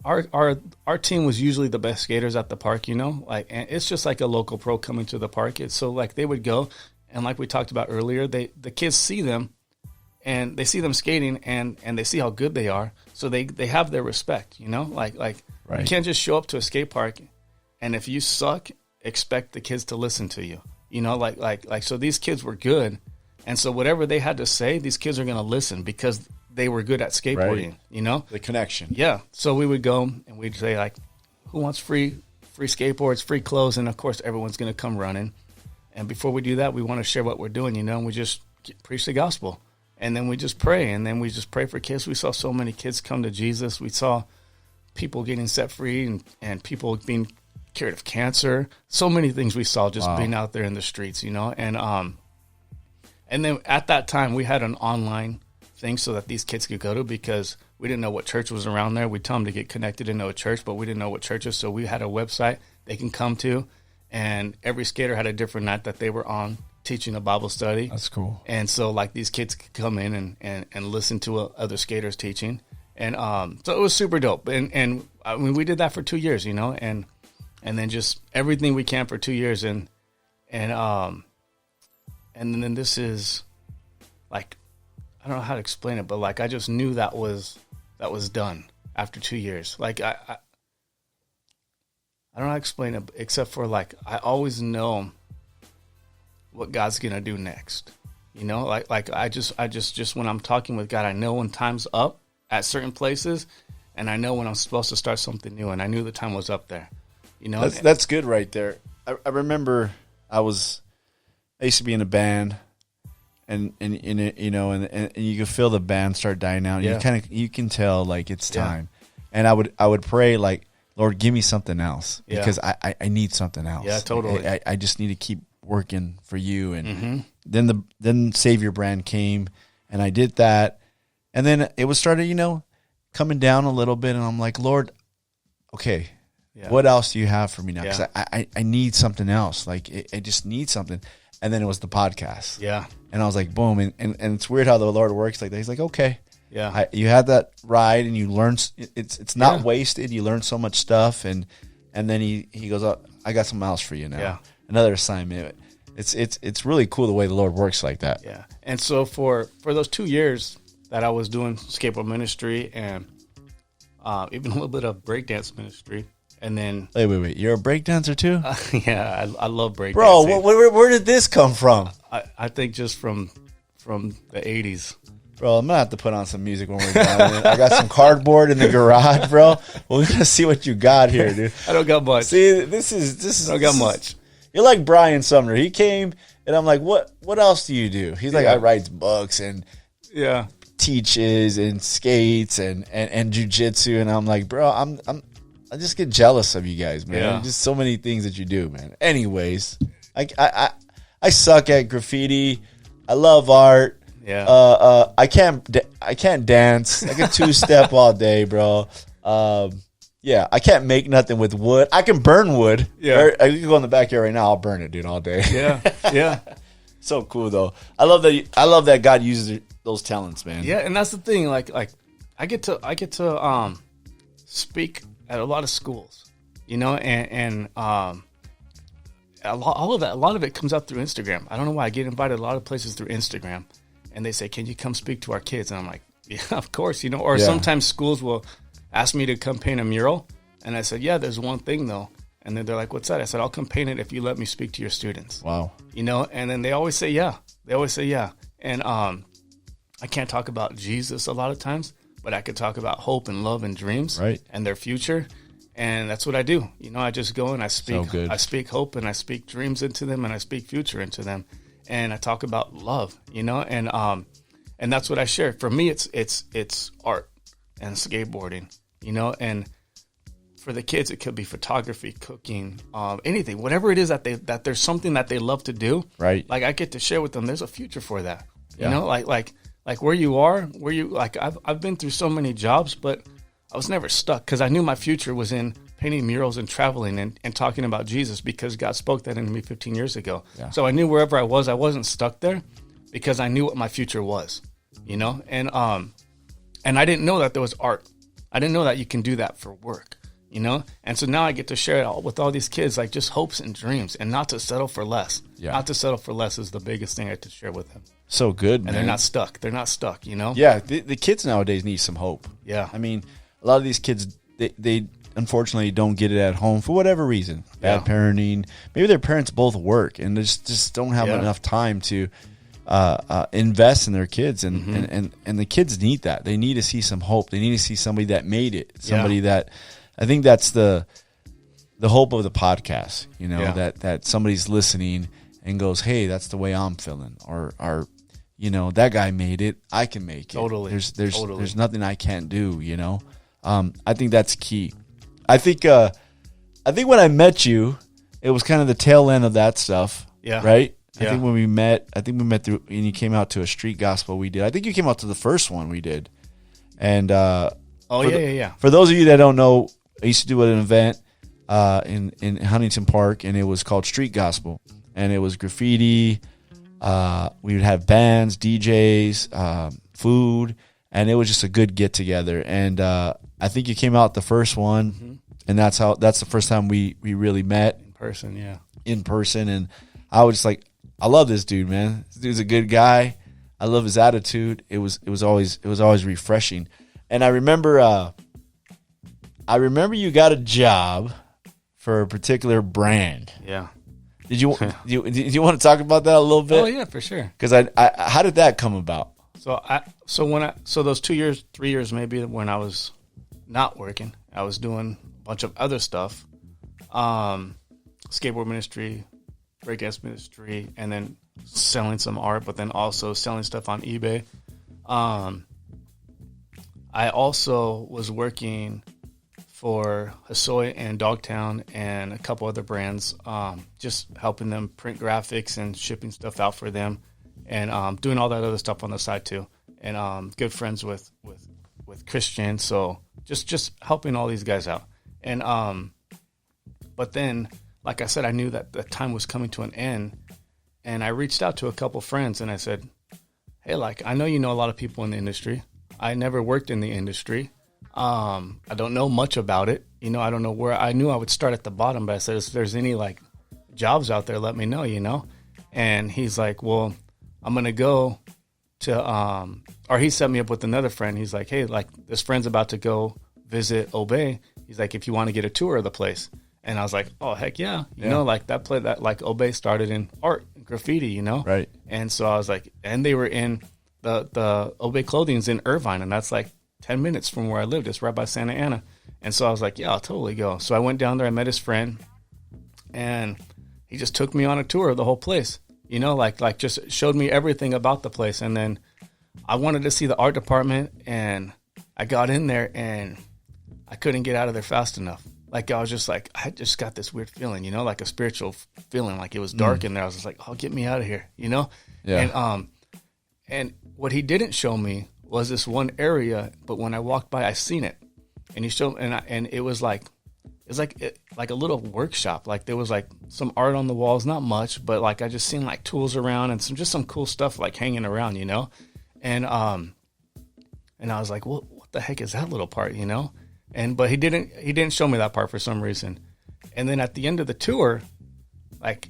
our team was usually the best skaters at the park, you know. Like, and it's just like a local pro coming to the park. It's so, like, they would go, and like we talked about earlier, the kids see them, and they see them skating, and they see how good they are. So they have their respect, you know. Like right. You can't just show up to a skate park, and if you suck, expect the kids to listen to you. You know, like so these kids were good, and so whatever they had to say, these kids are gonna listen because they were good at skateboarding. Right. You know, the connection. Yeah. So we would go and we'd say, like, who wants free skateboards, free clothes, and of course everyone's gonna come running. And before we do that, we want to share what we're doing, you know, and we just preach the gospel. And then we just pray, and then we just pray for kids. We saw so many kids come to Jesus. We saw people getting set free and people being cured of cancer. So many things we saw just being out there in the streets, you know. And then at that time, we had an online thing so that these kids could go to, because we didn't know what church was around there. We'd tell them to get connected into a church, but we didn't know what churches. So we had a website they can come to, and every skater had a different night that they were on teaching a Bible study. That's cool. And so, like, these kids could come in and listen to other skaters teaching. And so it was super dope. And I mean, we did that for 2 years, you know, and then just everything we can for 2 years. And then this is, like, I don't know how to explain it, but, like, I just knew that was done after 2 years. Like, I don't know how to explain it, except for, like, I always know what God's going to do next. You know, like I just when I'm talking with God, I know when time's up at certain places, and I know when I'm supposed to start something new, and I knew the time was up there. You know, that's good right there. I remember I used to be in a band, and you know, and you can feel the band start dying out. Yeah. You can tell, like, it's time. And I would pray, like, Lord, give me something else, because I need something else. Yeah, totally. I just need to keep working for you. And then Savior brand came, and I did that, and then it was started, you know, coming down a little bit, and I'm like, Lord, okay, what else do you have for me now? Because I need something else. Like, I just need something. And then it was the podcast. Yeah. And I was like, boom. And it's weird how the Lord works like that. He's like, okay. Yeah. You had that ride, and you learn. It's not wasted. You learn so much stuff. And then he goes, oh, I got something else for you now. Yeah. Another assignment. It's really cool the way the Lord works like that. Yeah. And so for those 2 years that I was doing skateboard ministry, and even a little bit of breakdance ministry, and then wait, you're a breakdancer too? Yeah, I love breakdancing. Bro, where did this come from? I think just from the 80s. Bro, I'm gonna have to put on some music when we're done. I got some cardboard in the garage, bro. We're gonna see what you got here, dude. I don't got much. See, this is. I don't got much. You're like Brian Sumner. He came, and I'm like, what else do you do? He's like, I write books and teaches and skates and jujitsu, and I'm like, bro, I just get jealous of you guys, man. Yeah. Just so many things that you do, man. Anyways, I suck at graffiti. I love art. Yeah. I can't dance. I can two-step all day, bro. Yeah, I can't make nothing with wood. I can burn wood. Yeah. I can go in the backyard right now. I'll burn it, dude, all day. Yeah. So cool though. I love that God uses those talents, man. Yeah, and that's the thing. Like I get to speak at a lot of schools, and a lot of it comes out through Instagram. I don't know why I get invited a lot of places through Instagram, and they say, "Can you come speak to our kids?" And I'm like, "Yeah, of course." Or sometimes schools will ask me to come paint a mural, and I said, "Yeah, there's one thing though." And then they're like, "What's that?" I said, "I'll come paint it if you let me speak to your students." Wow. And then they always say, "Yeah." They always say, "Yeah." And I can't talk about Jesus a lot of times, but I could talk about hope and love and dreams, right, and their future. And that's what I do. I just go and I speak. So good. I speak hope and I speak dreams into them and I speak future into them, and I talk about love. And that's what I share. For me, it's art and skateboarding. And for the kids, it could be photography, cooking, anything, whatever it is that there's something that they love to do. Right. Like I get to share with them. There's a future for that. Like where you are, I've been through so many jobs, but I was never stuck because I knew my future was in painting murals and traveling and talking about Jesus because God spoke that into me 15 years ago. Yeah. So I knew wherever I wasn't stuck there because I knew what my future was, and I didn't know that there was art. I didn't know that you can do that for work, and so now I get to share it all with all these kids, like just hopes and dreams and not to settle for less. Yeah. Not to settle for less is the biggest thing I get to share with them. So good, man. And they're not stuck. They're not stuck, Yeah, the kids nowadays need some hope. Yeah. I mean, a lot of these kids, they unfortunately don't get it at home for whatever reason. Bad parenting. Maybe their parents both work and they just don't have enough time to invest in their kids. And the kids need that. They need to see some hope. They need to see somebody that made it. Somebody that, I think that's the hope of the podcast, that somebody's listening and goes, hey, that's the way I'm feeling. Or that guy made it. I can make it. Totally. There's nothing I can't do, I think that's key. I think when I met you, it was kind of the tail end of that stuff. Yeah. Right? Yeah. I think we met through, and you came out to a street gospel we did. I think you came out to the first one we did. And for those of you that don't know, I used to do an event in Huntington Park, and it was called Street Gospel. And it was graffiti. We would have bands, DJs, food, and it was just a good get together. And I think you came out the first one, and that's the first time we really met in person. And I was just like, I love this dude, man. This dude's a good guy. I love his attitude. It was always refreshing. And I remember you got a job for a particular brand. Yeah. Did you want to talk about that a little bit? Oh yeah, for sure. Because how did that come about? So those 2 years, 3 years maybe when I was not working, I was doing a bunch of other stuff, skateboard ministry, breakdance ministry, and then selling some art, but then also selling stuff on eBay. I also was working for Hasoi and Dogtown and a couple other brands, just helping them print graphics and shipping stuff out for them, and doing all that other stuff on the side too. And good friends with Christian, so just helping all these guys out. And but then, like I said, I knew that the time was coming to an end, and I reached out to a couple friends and I said, "Hey, I know you know a lot of people in the industry. I never worked in the industry. I don't know much about it. I don't know where. I knew I would start at the bottom, but I said, if there's any jobs out there, let me know, And he's like, well, I'm going to go to, or he set me up with another friend. He's like, hey, this friend's about to go visit Obey. He's like, if you want to get a tour of the place. And I was like, oh, heck yeah. That Obey started in art and graffiti, Right. And so I was like, and they were in the Obey Clothing's in Irvine, and that's 10 minutes from where I lived. It's right by Santa Ana. And so I was like, yeah, I'll totally go. So I went down there. I met his friend, and he just took me on a tour of the whole place, just showed me everything about the place. And then I wanted to see the art department, and I got in there, and I couldn't get out of there fast enough. I was just I just got this weird feeling, a spiritual feeling, it was dark in there. I was just like, oh, get me out of here, Yeah. And what he didn't show me was this one area, but when I walked by, I seen it. and he showed, and it was like a little workshop. Like there was like some art on the walls, not much, but like I just seen like tools around and some cool stuff like hanging around, you know, and I was like, what the heck is that little part, you know? But he didn't show me that part for some reason. And then at the end of the tour, like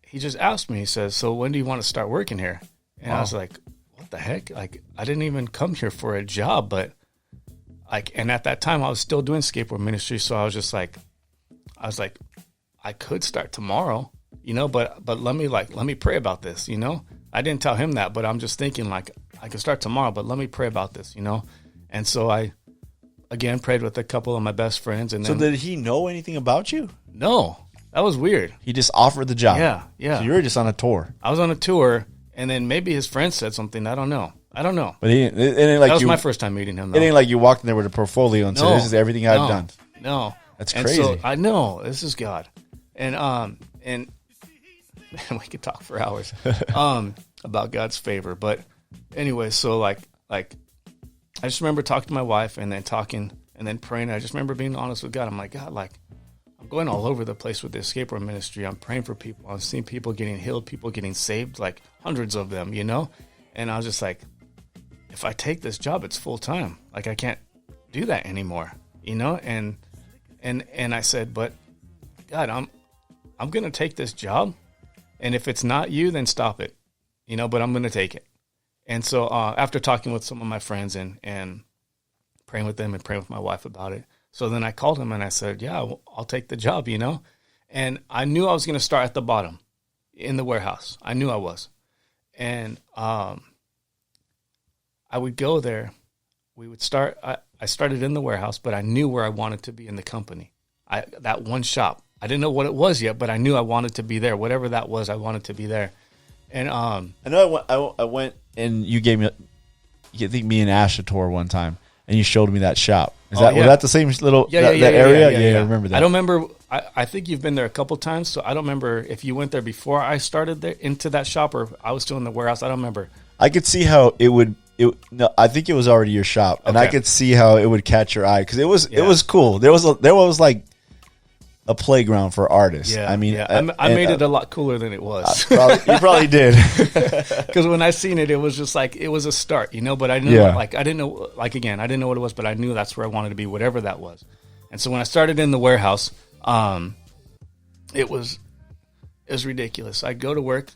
he just asked me, he says, so when do you want to start working here? And I was like, what the heck? Like I didn't even come here for a job, but like, and at that time I was still doing skateboard ministry. So I was like, I could start tomorrow, you know, but let me pray about this, you know? I didn't tell him that, but I'm just thinking like I could start tomorrow, but let me pray about this, you know? And so I, again, prayed with a couple of my best friends. And then, so did he know anything about you? No, that was weird. He just offered the job. Yeah. So you were just on a tour. I was on a tour, and then maybe his friend said something. I don't know. But it ain't like that was my first time meeting him, though. It ain't like you walked in there with a portfolio and said, this is everything I've done. No. That's and crazy. So I know this is God. And we could talk for hours about God's favor. But anyway, so like I just remember talking to my wife and then talking and then praying. I just remember being honest with God. I'm like, God, like I'm going all over the place with this skateboard ministry. I'm praying for people. I'm seeing people getting healed, people getting saved, like hundreds of them, you know? And I was just like, if I take this job, it's full time. Like I can't do that anymore, you know? And I said, but God, I'm going to take this job. And if it's not you, then stop it, you know, but I'm going to take it. And so after talking with some of my friends and praying with them and praying with my wife about it, so then I called him and I said, yeah, I'll take the job, you know. And I knew I was going to start at the bottom in the warehouse. I knew I was. And I would go there. We would start. I started in the warehouse, but I knew where I wanted to be in the company. That one shop. I didn't know what it was yet, but I knew I wanted to be there. Whatever that was, I wanted to be there. And I know I went and you gave me, I think me and Ash a tour one time, and you showed me that shop. Was that the same little that area? Yeah, I remember that. I don't remember. I think you've been there a couple times, so I don't remember if you went there before I started there into that shop or I was still in the warehouse. I don't remember. I could see how it would. No, I think it was already your shop, and I could see how it would catch your eye because it was cool. There was like a playground for artists. Yeah, I mean, I made it a lot cooler than it was. You probably did. Because when I seen it, it was just like it was a start, you know. But I didn't know, I didn't know, I didn't know what it was, but I knew that's where I wanted to be, whatever that was. And so when I started in the warehouse, it was ridiculous. I'd go to work.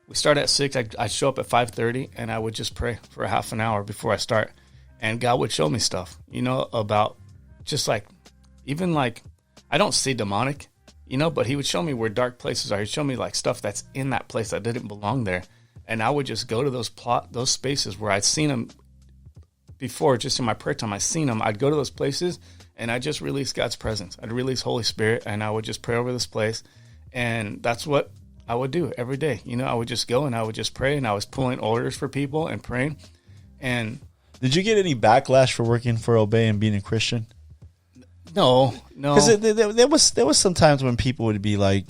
We start at 6. I'd show up at 5:30, and I would just pray for a half an hour before I start. And God would show me stuff, you know, about just like, even like, I don't say demonic, you know, but he would show me where dark places are. He'd show me like stuff that's in that place that didn't belong there. And I would just go to those spaces where I'd seen them before, just in my prayer time, I seen them. I'd go to those places and I just release God's presence. I'd release Holy Spirit and I would just pray over this place. And that's what I would do every day. You know, I would just go and I would just pray, and I was pulling orders for people and praying. And did you get any backlash for working for Obey and being a Christian? No. Because there was some times when people would be like,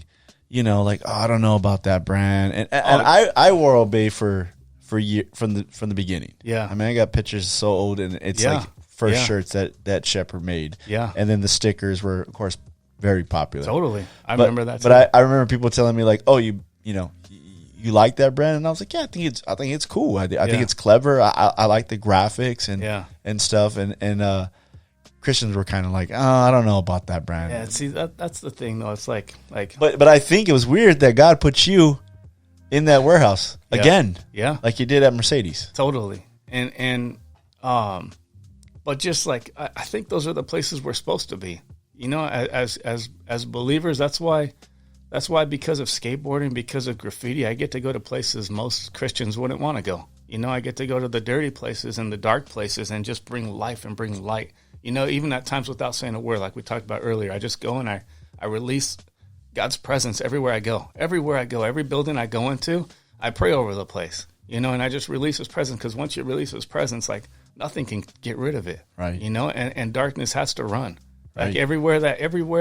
you know, like, oh, I don't know about that brand. And I wore Obey for year from the beginning. Yeah. I mean, I got pictures so old, and it's like first shirts that Shepherd made. Yeah. And then the stickers were, of course, very popular. Totally. I remember that too. But I remember people telling me like, oh, you like that brand? And I was like, yeah, I think it's cool. I think it's clever. I like the graphics and stuff. And Christians were kind of like, oh, I don't know about that brand. Yeah, see, that's the thing though. It's like But I think it was weird that God put you in that warehouse again. Yeah. Like you did at Mercedes. Totally. And but just like I think those are the places we're supposed to be. You know, as believers, that's why because of skateboarding, because of graffiti, I get to go to places most Christians wouldn't want to go. You know, I get to go to the dirty places and the dark places and just bring life and bring light. You know, even at times without saying a word, like we talked about earlier, I just go and I release God's presence everywhere I go. Everywhere I go, every building I go into, I pray over the place. You know, and I just release His presence, because once you release His presence, like nothing can get rid of it. Right. You know, and darkness has to run. Like Right. everywhere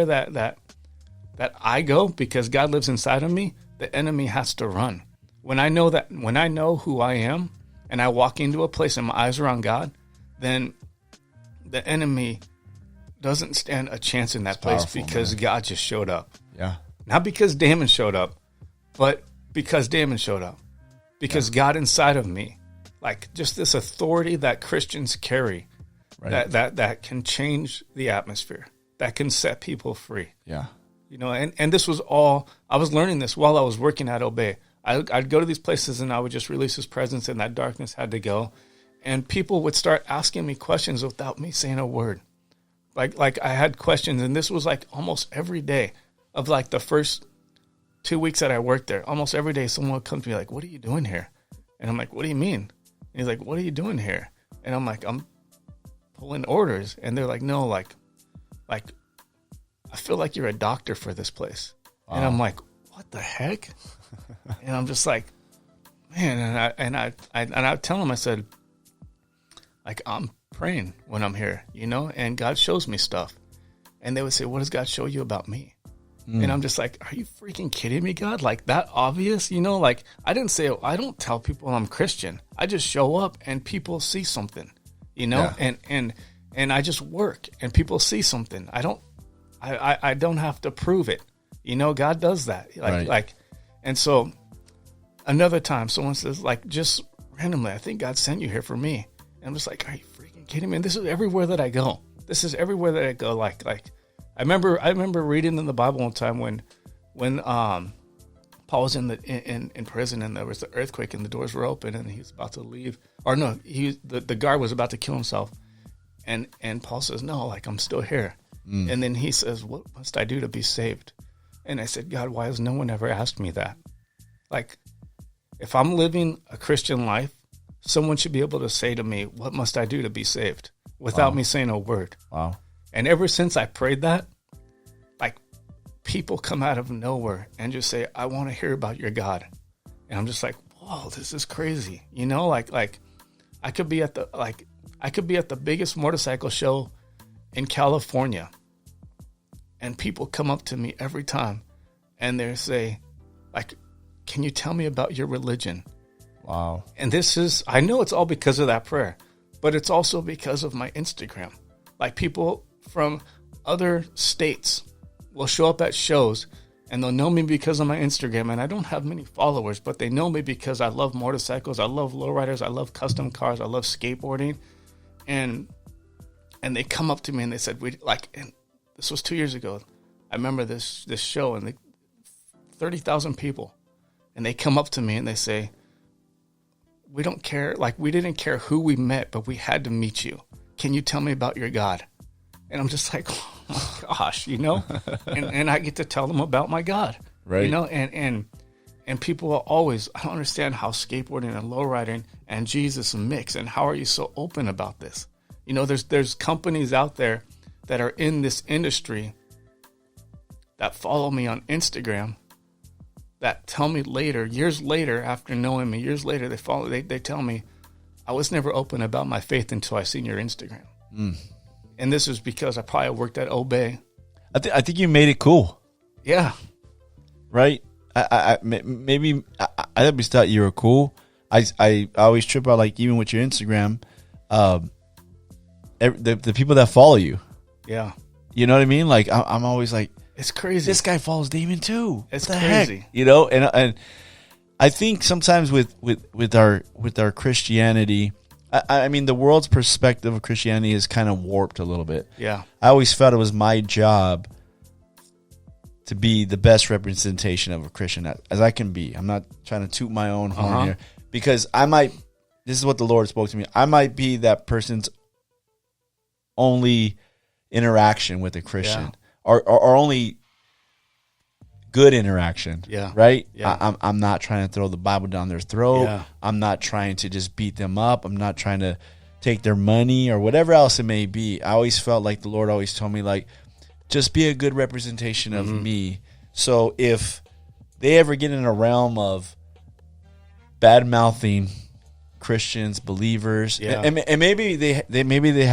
that I go, because God lives inside of me, the enemy has to run. When I know who I am and I walk into a place and my eyes are on God, then the enemy doesn't stand a chance in that place powerful, because God just showed up. Yeah. Not because Damon showed up, but because Damon showed up. Because God inside of me, like just this authority that Christians carry, Right. that can change the atmosphere, that can set people free. Yeah. You know, and this was all, I was learning this while I was working at Obey. I'd go to these places and I would just release his presence, and that darkness had to go. And people would start asking me questions without me saying a word. Like I had questions, and this was like almost every day of like the first 2 weeks that I worked there. Almost every day someone would come to me like, "What are you doing here?" And I'm like, "What do you mean?" And he's like, "What are you doing here?" And I'm like, "I'm pulling orders." And they're like, "No, like I feel like you're a doctor for this place." Wow. And I'm like, "What the heck?" And I'm just like, man, and I tell them, I said, like, I'm praying when I'm here, you know, and God shows me stuff. And they would say, "What does God show you about me?" And I'm just like, are you freaking kidding me, God? Like, that obvious, you know? Like, I don't tell people I'm Christian. I just show up and people see something, you know? Yeah. And I just work and people see something. I don't have to prove it. You know, God does that. Like, and so another time someone says, like, just randomly, "I think God sent you here for me." And I'm just like, are you freaking kidding me? And this is everywhere that I go. Like, I remember reading in the Bible one time when Paul was in prison and there was the earthquake and the doors were open and he was about to leave. Or no, the guard was about to kill himself. And Paul says, "No, like, I'm still here." And then he says, "What must I do to be saved?" And I said, "God, why has no one ever asked me that? Like, if I'm living a Christian life, someone should be able to say to me, 'What must I do to be saved?' Without me saying a word." Wow. And ever since I prayed that, like, people come out of nowhere and just say, "I want to hear about your God." And I'm just like, whoa, this is crazy. You know, like I could be at the biggest motorcycle show in California, and people come up to me every time and they say, like, "Can you tell me about your religion?" Wow. And I know it's all because of that prayer, but it's also because of my Instagram. Like, people from other states will show up at shows and they'll know me because of my Instagram. And I don't have many followers, but they know me because I love motorcycles. I love lowriders. I love custom cars. I love skateboarding. And they come up to me and they said, and this was 2 years ago. I remember this show, and 30,000 people, and they come up to me and they say, "We don't care. Like, we didn't care who we met, but we had to meet you. Can you tell me about your God?" And I'm just like, oh my gosh, you know, and I get to tell them about my God, right? You know, and people will always, "I don't understand how skateboarding and lowriding and Jesus mix, and how are you so open about this?" You know, there's companies out there that are in this industry that follow me on Instagram that tell me later, years later, after knowing me, years later, they tell me, "I was never open about my faith until I seen your Instagram." And this is because I probably worked at Obey. I think you made it cool. Yeah. Right? I always thought you were cool. I always trip out, like, even with your Instagram, the people that follow you. Yeah. You know what I mean? Like, I'm always like, it's crazy. This guy follows Damon too. It's what the crazy. Heck? You know, and I think sometimes with our Christianity, I mean, the world's perspective of Christianity is kind of warped a little bit. Yeah. I always felt it was my job to be the best representation of a Christian as I can be. I'm not trying to toot my own horn here, because this is what the Lord spoke to me. I might be that person's only interaction with a Christian, or only good interaction. Yeah. Right? Yeah. I'm not trying to throw the Bible down their throat. Yeah. I'm not trying to just beat them up. I'm not trying to take their money or whatever else it may be. I always felt like the Lord always told me, like, just be a good representation of me. So if they ever get in a realm of bad mouthing Christians, believers, and maybe they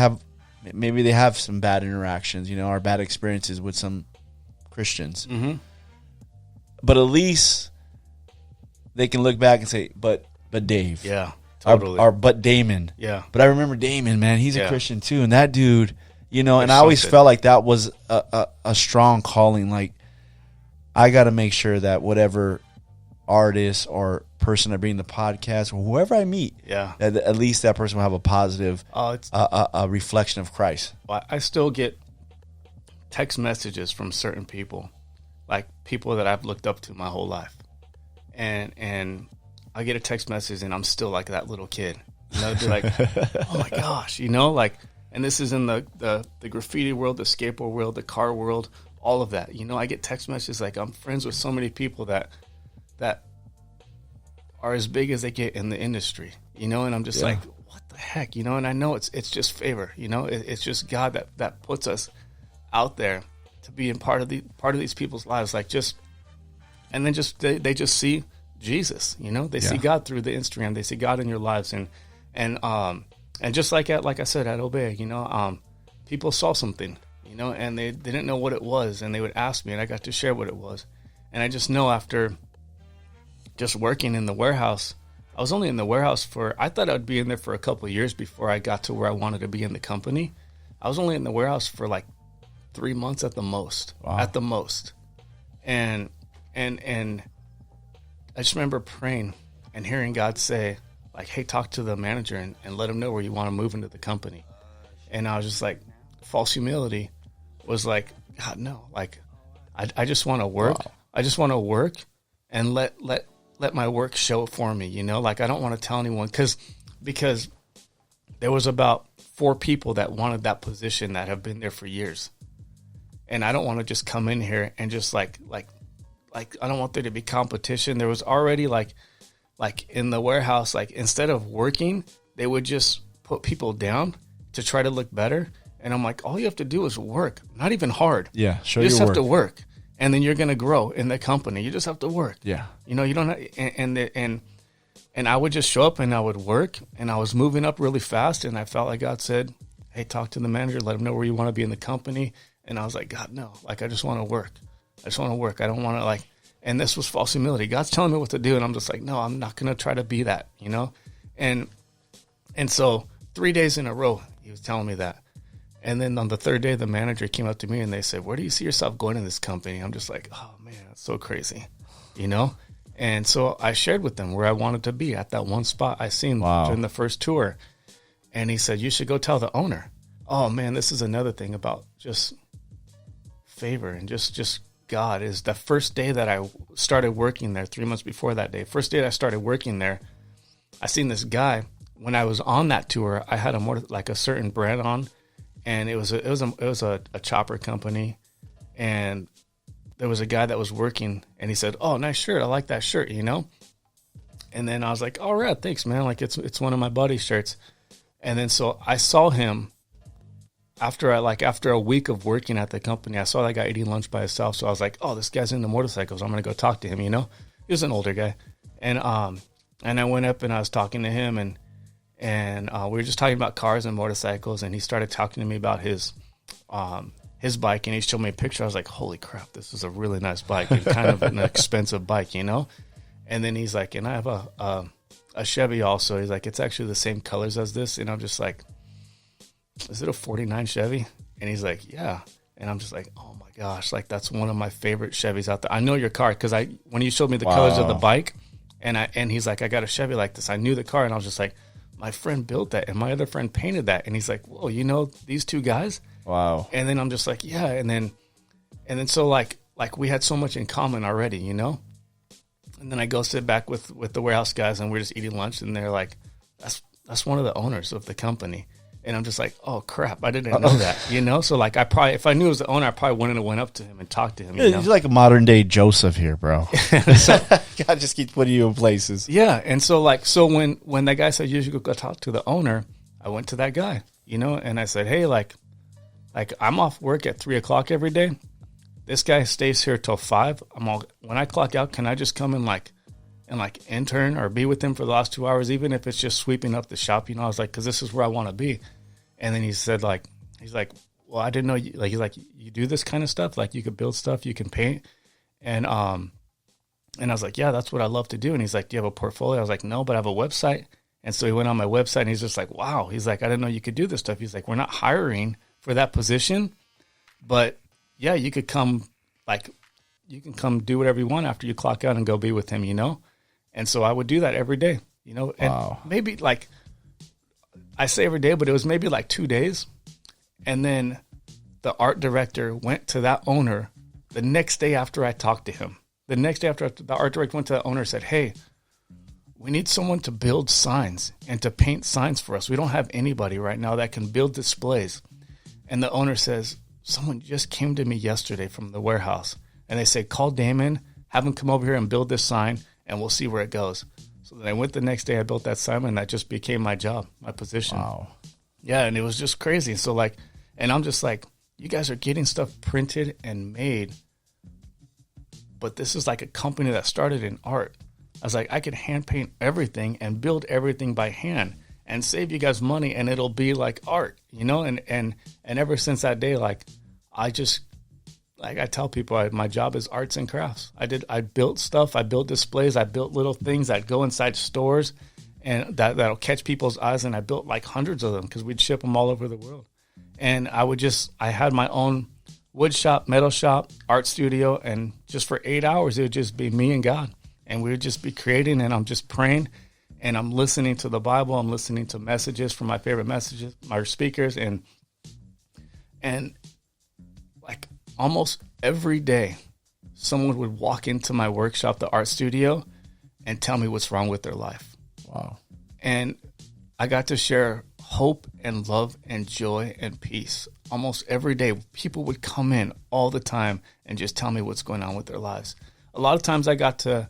have some bad interactions, you know, or bad experiences with some Christians. Mm-hmm. But at least they can look back and say, but Dave. Yeah, totally. Or but Damon. Yeah. But I remember Damon, man. He's a Christian too. And that dude, You know, and There's I always something. felt like that was a strong calling. Like, I got to make sure that whatever artist or person I bring the podcast or whoever I meet, Yeah. that at least that person will have a positive It's a reflection of Christ. I still get text messages from certain people, like people that I've looked up to my whole life, and I get a text message and I'm still like that little kid, you know, be like, oh my gosh, you know, like, and this is in the graffiti world, the skateboard world, the car world, all of that, you know. I get text messages like I'm friends with so many people that are as big as they get in the industry, you know, and I'm just like, what the heck, you know. And I know it's just favor, you know, it's just God that puts us out there to be in part of these people's lives, like just, and then just they just see Jesus, you know, they see God through the Instagram, they see God in your lives, and just like I said at Obey, you know, people saw something, you know, and they didn't know what it was, and they would ask me, and I got to share what it was, and I just know after just working in the warehouse, I was only in the warehouse I thought I'd be in there for a couple of years before I got to where I wanted to be in the company. I was only in the warehouse for like 3 months at the most. Wow. At the most. And I just remember praying and hearing God say, like, hey, talk to the manager and let him know where you want to move into the company. And I was just like, false humility was like, God, no. Like, I just want to work. Wow. I just want to work and let my work show for me, you know? Like, I don't want to tell anyone because there was about 4 people that wanted that position that have been there for years. And I don't want to just come in here and just like I don't want there to be competition. There was already like in the warehouse, like instead of working, they would just put people down to try to look better. And I'm like, all you have to do is work, not even hard. Yeah, you just have to work, and then you're gonna grow in the company. You just have to work. Yeah, you know, you don't have, and I would just show up and I would work, and I was moving up really fast, and I felt like God said, hey, talk to the manager, let him know where you want to be in the company. And I was like, God, no, like, I just want to work. I just want to work. I don't want to like, and this was false humility. God's telling me what to do. And I'm just like, no, I'm not going to try to be that, you know? And so 3 days in a row, he was telling me that. And then on the third day, the manager came up to me and they said, where do you see yourself going in this company? I'm just like, oh man, that's so crazy, you know? And so I shared with them where I wanted to be at that one spot I seen during the first tour. And he said, you should go tell the owner. Oh man, this is another thing about just favor and just God. Is the first day that I started working there, 3 months before that day, first day that I started working there, I seen this guy. When I was on that tour, I had a certain brand on, and it was a chopper company, and there was a guy that was working, and he said, oh, nice shirt, I like that shirt, you know. And then I was like, all right, thanks, man, like it's one of my buddy's shirts. And then so I saw him after a week of working at the company. I saw that guy eating lunch by himself. So I was like, oh, this guy's into motorcycles. I'm going to go talk to him, you know. He was an older guy. And I went up and I was talking to him, and we were just talking about cars and motorcycles, and he started talking to me about his bike, and he showed me a picture. I was like, holy crap, this is a really nice bike and kind of an expensive bike, you know. And then he's like, and I have a Chevy also. He's like, it's actually the same colors as this. And I'm just like, is it a 49 Chevy? And he's like, yeah. And I'm just like, oh my gosh, like that's one of my favorite Chevys out there. I know your car because when you showed me the colors of the bike, and he's like, I got a Chevy like this. I knew the car, and I was just like, my friend built that, and my other friend painted that. And he's like, whoa, you know these two guys? Wow. And then I'm just like, yeah. And then so like we had so much in common already, you know. And then I go sit back with the warehouse guys, and we're just eating lunch, and they're like, that's one of the owners of the company. And I'm just like, oh crap, I didn't know that, you know? So like if I knew it was the owner, I probably wouldn't have went up to him and talked to him. You know? You're like a modern day Joseph here, bro. God just keeps putting you in places. Yeah. And so when that guy said, you should go talk to the owner, I went to that guy, you know, and I said, hey, like I'm off work at 3:00 every day. This guy stays here till 5. When I clock out, can I just come and intern or be with him for the last 2 hours, even if it's just sweeping up the shop, you know? I was like, because this is where I want to be. And then he said, he's like, well, I didn't know you, like, he's like, you do this kind of stuff, like you could build stuff, you can paint, and I was like, yeah, that's what I love to do. And he's like, do you have a portfolio? I was like, no, but I have a website. And so he went on my website, and he's just like, wow. He's like, I didn't know you could do this stuff. He's like, we're not hiring for that position. But yeah, you can come do whatever you want after you clock out and go be with him, you know? And so I would do that every day, you know? And maybe like, I say every day, but it was maybe like 2 days. And then the art director went to that owner the next day after I talked to him. The next day after the art director went to the owner and said, hey, we need someone to build signs and to paint signs for us. We don't have anybody right now that can build displays. And the owner says, someone just came to me yesterday from the warehouse, and they said, call Damon, have him come over here and build this sign, and we'll see where it goes. So then I went the next day, I built that sign, and that just became my job, my position. Wow. Yeah, and it was just crazy. So like, and I'm just like, you guys are getting stuff printed and made, but this is like a company that started in art. I was like, I can hand paint everything and build everything by hand and save you guys money, and it'll be like art, you know? And ever since that day, like, I tell people, my job is arts and crafts. I built stuff, I built displays, I built little things that go inside stores and that'll catch people's eyes. And I built like hundreds of them because we'd ship them all over the world. And I had my own wood shop, metal shop, art studio. And just for 8 hours, it would just be me and God. And we would just be creating, and I'm just praying, and I'm listening to the Bible. I'm listening to messages from my favorite messages, my speakers. And like almost every day, someone would walk into my workshop, the art studio, and tell me what's wrong with their life. Wow. And I got to share hope and love and joy and peace almost every day. People would come in all the time and just tell me what's going on with their lives. A lot of times I got to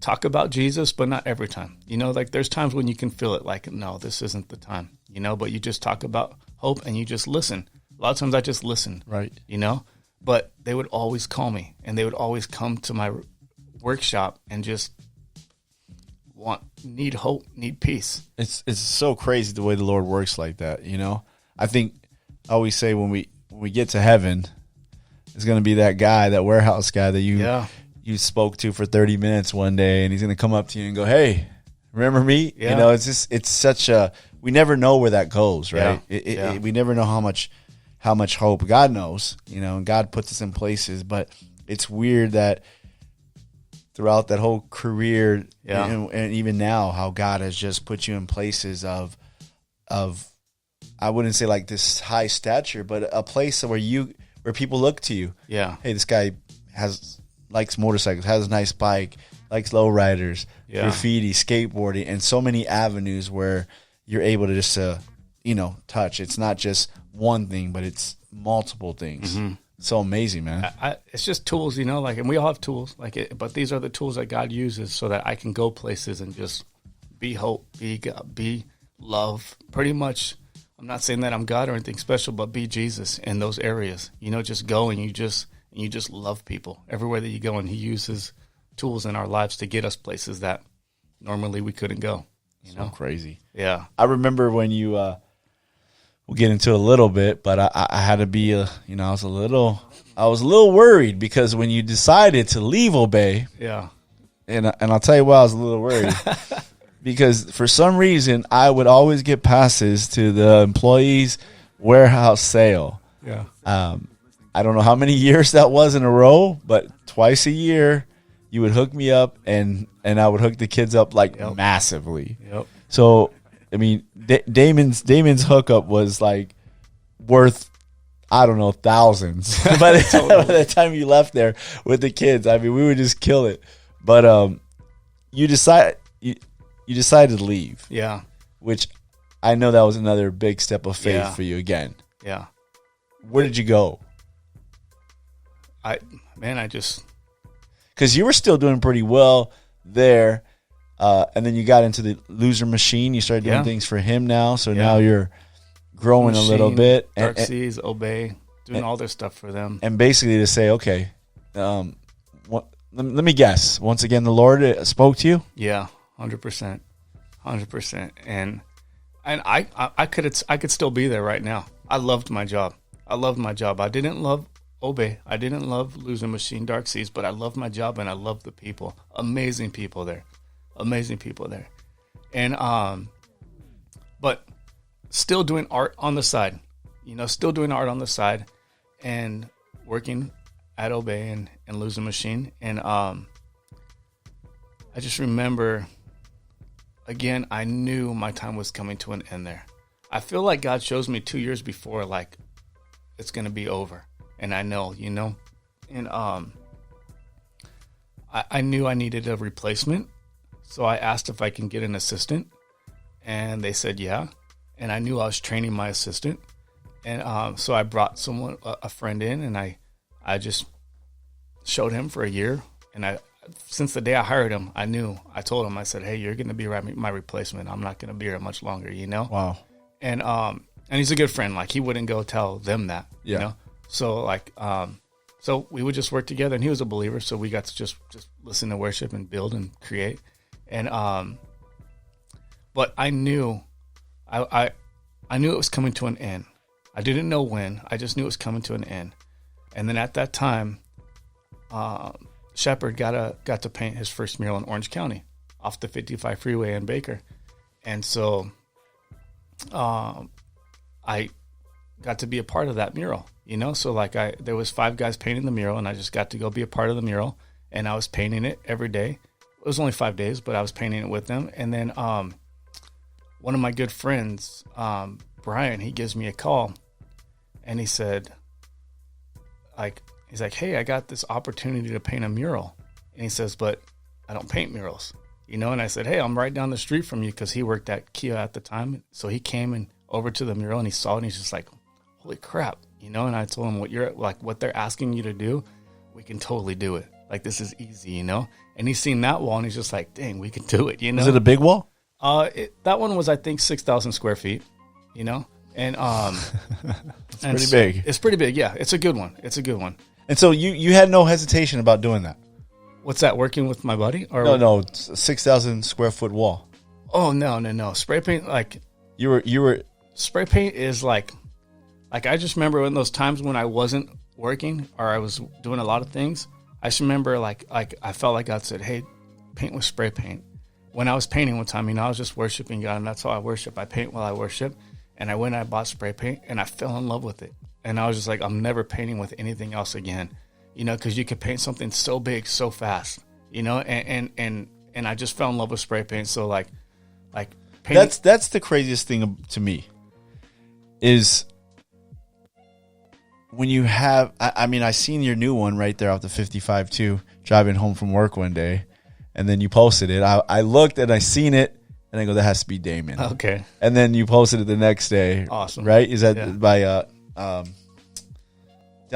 talk about Jesus, but not every time. You know, like there's times when you can feel it like, no, this isn't the time, you know, but you just talk about hope and you just listen. A lot of times I just listen, right? You know, but they would always call me, and they would always come to my workshop and just need hope, need peace. It's so crazy the way the Lord works like that, you know? I think I always say when we get to heaven, it's going to be that guy, that warehouse guy that you spoke to for 30 minutes one day, and he's going to come up to you and go, hey, remember me? Yeah. You know, it's such a, we never know where that goes, right? Yeah. We never know how much hope. God knows, you know, and God puts us in places, but it's weird that throughout that whole career and even now, how God has just put you in places of I wouldn't say like this high stature, but a place where people look to you. Yeah. Hey, this guy likes motorcycles, has a nice bike, likes lowriders, graffiti, skateboarding, and so many avenues where you're able to just touch. It's not just one thing, but it's multiple things. Mm-hmm. So amazing, man. It's just tools, you know, like, and we all have tools, but these are the tools that God uses so that I can go places and just be hope, be love. Pretty much, I'm not saying that I'm God or anything special, but be Jesus in those areas. You know, just go and you just love people everywhere that you go, and He uses tools in our lives to get us places that normally we couldn't go. You know, crazy. Yeah, I remember when you. We'll get into a little bit, but I had to be I was a little worried because when you decided to leave Obey, and I'll tell you why I was a little worried. Because for some reason I would always get passes to the employees' warehouse sale. Yeah. I don't know how many years that was in a row, but twice a year you would hook me up, and I would hook the kids up massively. Yep. So I mean, Damon's hookup was like worth, I don't know, thousands. By the time you left there with the kids, I mean, we would just kill it. But you decided to leave. Yeah. Which I know that was another big step of faith for you again. Yeah. Where did you go? Because you were still doing pretty well there. And then you got into the loser machine. You started doing things for him now. So now you're growing a little bit. Dark Seas, Obey, doing all their stuff for them. And basically to say, okay, let me guess. Once again, the Lord spoke to you? Yeah, 100%. 100%. And I could still be there right now. I loved my job. I didn't love Obey. I didn't love Loser Machine, Dark Seas, but I loved my job, and I loved the people. Amazing people there. And but still doing art on the side, still doing art on the side and working at Obey and Losing Machine. And I just remember, again, I knew my time was coming to an end there. I feel like God shows me 2 years before, like, it's going to be over. And I know, and I knew I needed a replacement. So I asked if I can get an assistant, and they said, yeah. And I knew I was training my assistant. And so I brought a friend in, and I just showed him for a year. And since the day I hired him, I told him, I said, hey, you're going to be my replacement. I'm not going to be here much longer, Wow. And he's a good friend. Like, he wouldn't go tell them that, So like, so we would just work together, and he was a believer. So we got to just listen to worship and build and create. And, but I knew, I knew it was coming to an end. I didn't know when. I just knew it was coming to an end. And then at that time, Shepard got to paint his first mural in Orange County off the 55 freeway in Baker. And so, I got to be a part of that mural, So like there was 5 guys painting the mural, and I just got to go be a part of the mural, and I was painting it every day. It was only 5 days, but I was painting it with them. And then, one of my good friends, Brian, he gives me a call, and he said, he's like, hey, I got this opportunity to paint a mural. And he says, but I don't paint murals, And I said, hey, I'm right down the street from you, because he worked at Kia at the time. So he came and over to the mural, and he saw it, and he's just like, holy crap, And I told him, what they're asking you to do, we can totally do it. Like, this is easy, And he's seen that wall, and he's just like, dang, we can do it, Is it a big wall? That one was, I think, 6,000 square feet, And it's pretty big. It's pretty big, yeah. It's a good one. And so you had no hesitation about doing that? What's that, working with my buddy? Or No, it's a 6,000 square foot wall. Oh, no. Spray paint, like... You were... Spray paint is like I just remember in those times when I wasn't working or I was doing a lot of things, I just remember like I felt like God said, hey, paint with spray paint. When I was painting one time, I was just worshiping God, and that's how I worship. I paint while I worship, and I went and I bought spray paint, and I fell in love with it. And I was just like, I'm never painting with anything else again, because you could paint something so big so fast, and I just fell in love with spray paint. So like painting. That's the craziest thing to me is when you have, I seen your new one right there off the 55 too, driving home from work one day, and then you posted it. I looked and I seen it, and I go, that has to be Damon. Okay. And then you posted it the next day. Awesome. Right? Is that by down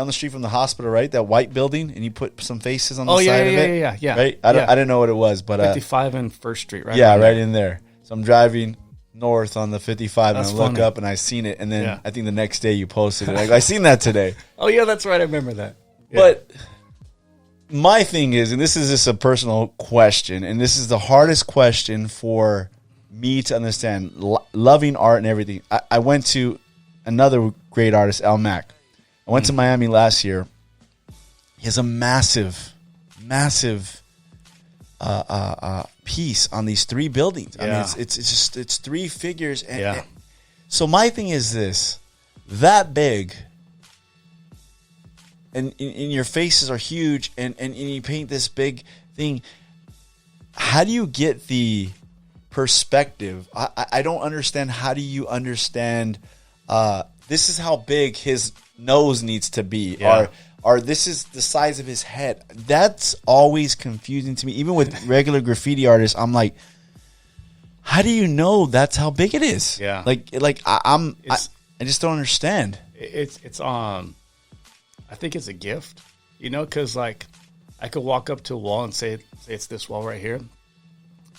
the street from the hospital, right? That white building, and you put some faces on the side of it? Yeah. Right? I didn't know what it was, but 55 and First Street, right? Yeah, right in there. So I'm driving north on the 55, That's and I look funny. up, and I seen it, and then I think the next day you posted it. I seen that today. Oh, yeah, that's right. I remember that. Yeah. But my thing is, and this is just a personal question, and this is the hardest question for me to understand, loving art and everything. I went to another great artist, Al Mack. I went to Miami last year. He has a massive piece on these 3 buildings. I mean, it's 3 figures. And so my thing is this: that big, and your faces are huge, and you paint this big thing. How do you get the perspective? I don't understand. How do you understand? This is how big his nose needs to be, or this is the size of his head. That's always confusing to me. Even with regular graffiti artists, I'm like, how do you know that's how big it is? Yeah, I just don't understand. It's I think it's a gift, because like I could walk up to a wall and say it's this wall right here.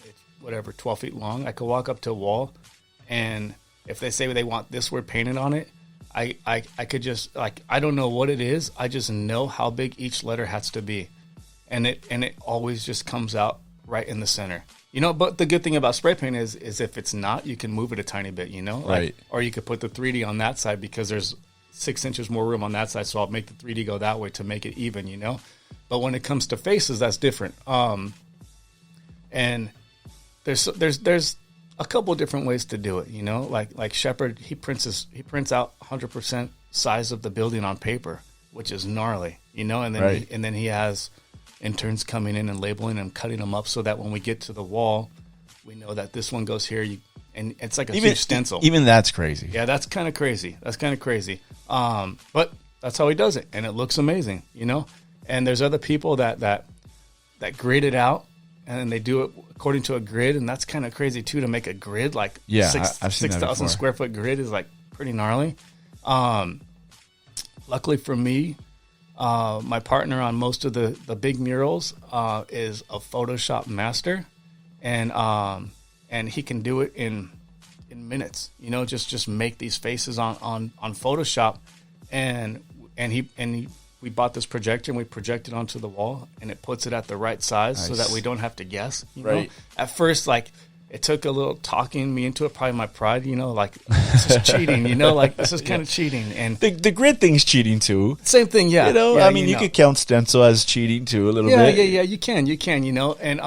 It's whatever, 12 feet long. I could walk up to a wall, and if they say they want this word painted on it, I could just, like, I don't know what it is. I just know how big each letter has to be. And it always just comes out right in the center. But the good thing about spray paint is if it's not, you can move it a tiny bit, Right. Or you could put the 3D on that side because there's 6 inches more room on that side. So I'll make the 3D go that way to make it even, But when it comes to faces, that's different. And there's a couple of different ways to do it. You know, like Shepard, he prints out 100% size of the building on paper, which is gnarly. You know, and then Right. and then he has interns coming in and labeling and cutting them up so that when we get to the wall, we know that this one goes here. And it's like a huge stencil. Even that's crazy. Yeah, that's kind of crazy. But that's how he does it, and it looks amazing, you know. And there's other people that grid it out, and they do it according to a grid, and that's kind of crazy too. To make a grid like Yeah, I've seen that 6,000 before. square foot grid is like pretty gnarly. Luckily for me, my partner on most of the big murals is a Photoshop master, and he can do it in minutes. You know, just make these faces on Photoshop, and we bought this projector and we project it onto the wall, and it puts it at the right size so Nice. that we don't have to guess. You know? Right. At first, like, it took a little talking me into it, probably my pride, you know, like, this is cheating, you know, like, this is kind of cheating. And The grid thing's cheating too. same thing, yeah. You know, Yeah, I mean, you could count stencil as cheating too a little bit. yeah, you can, you know, and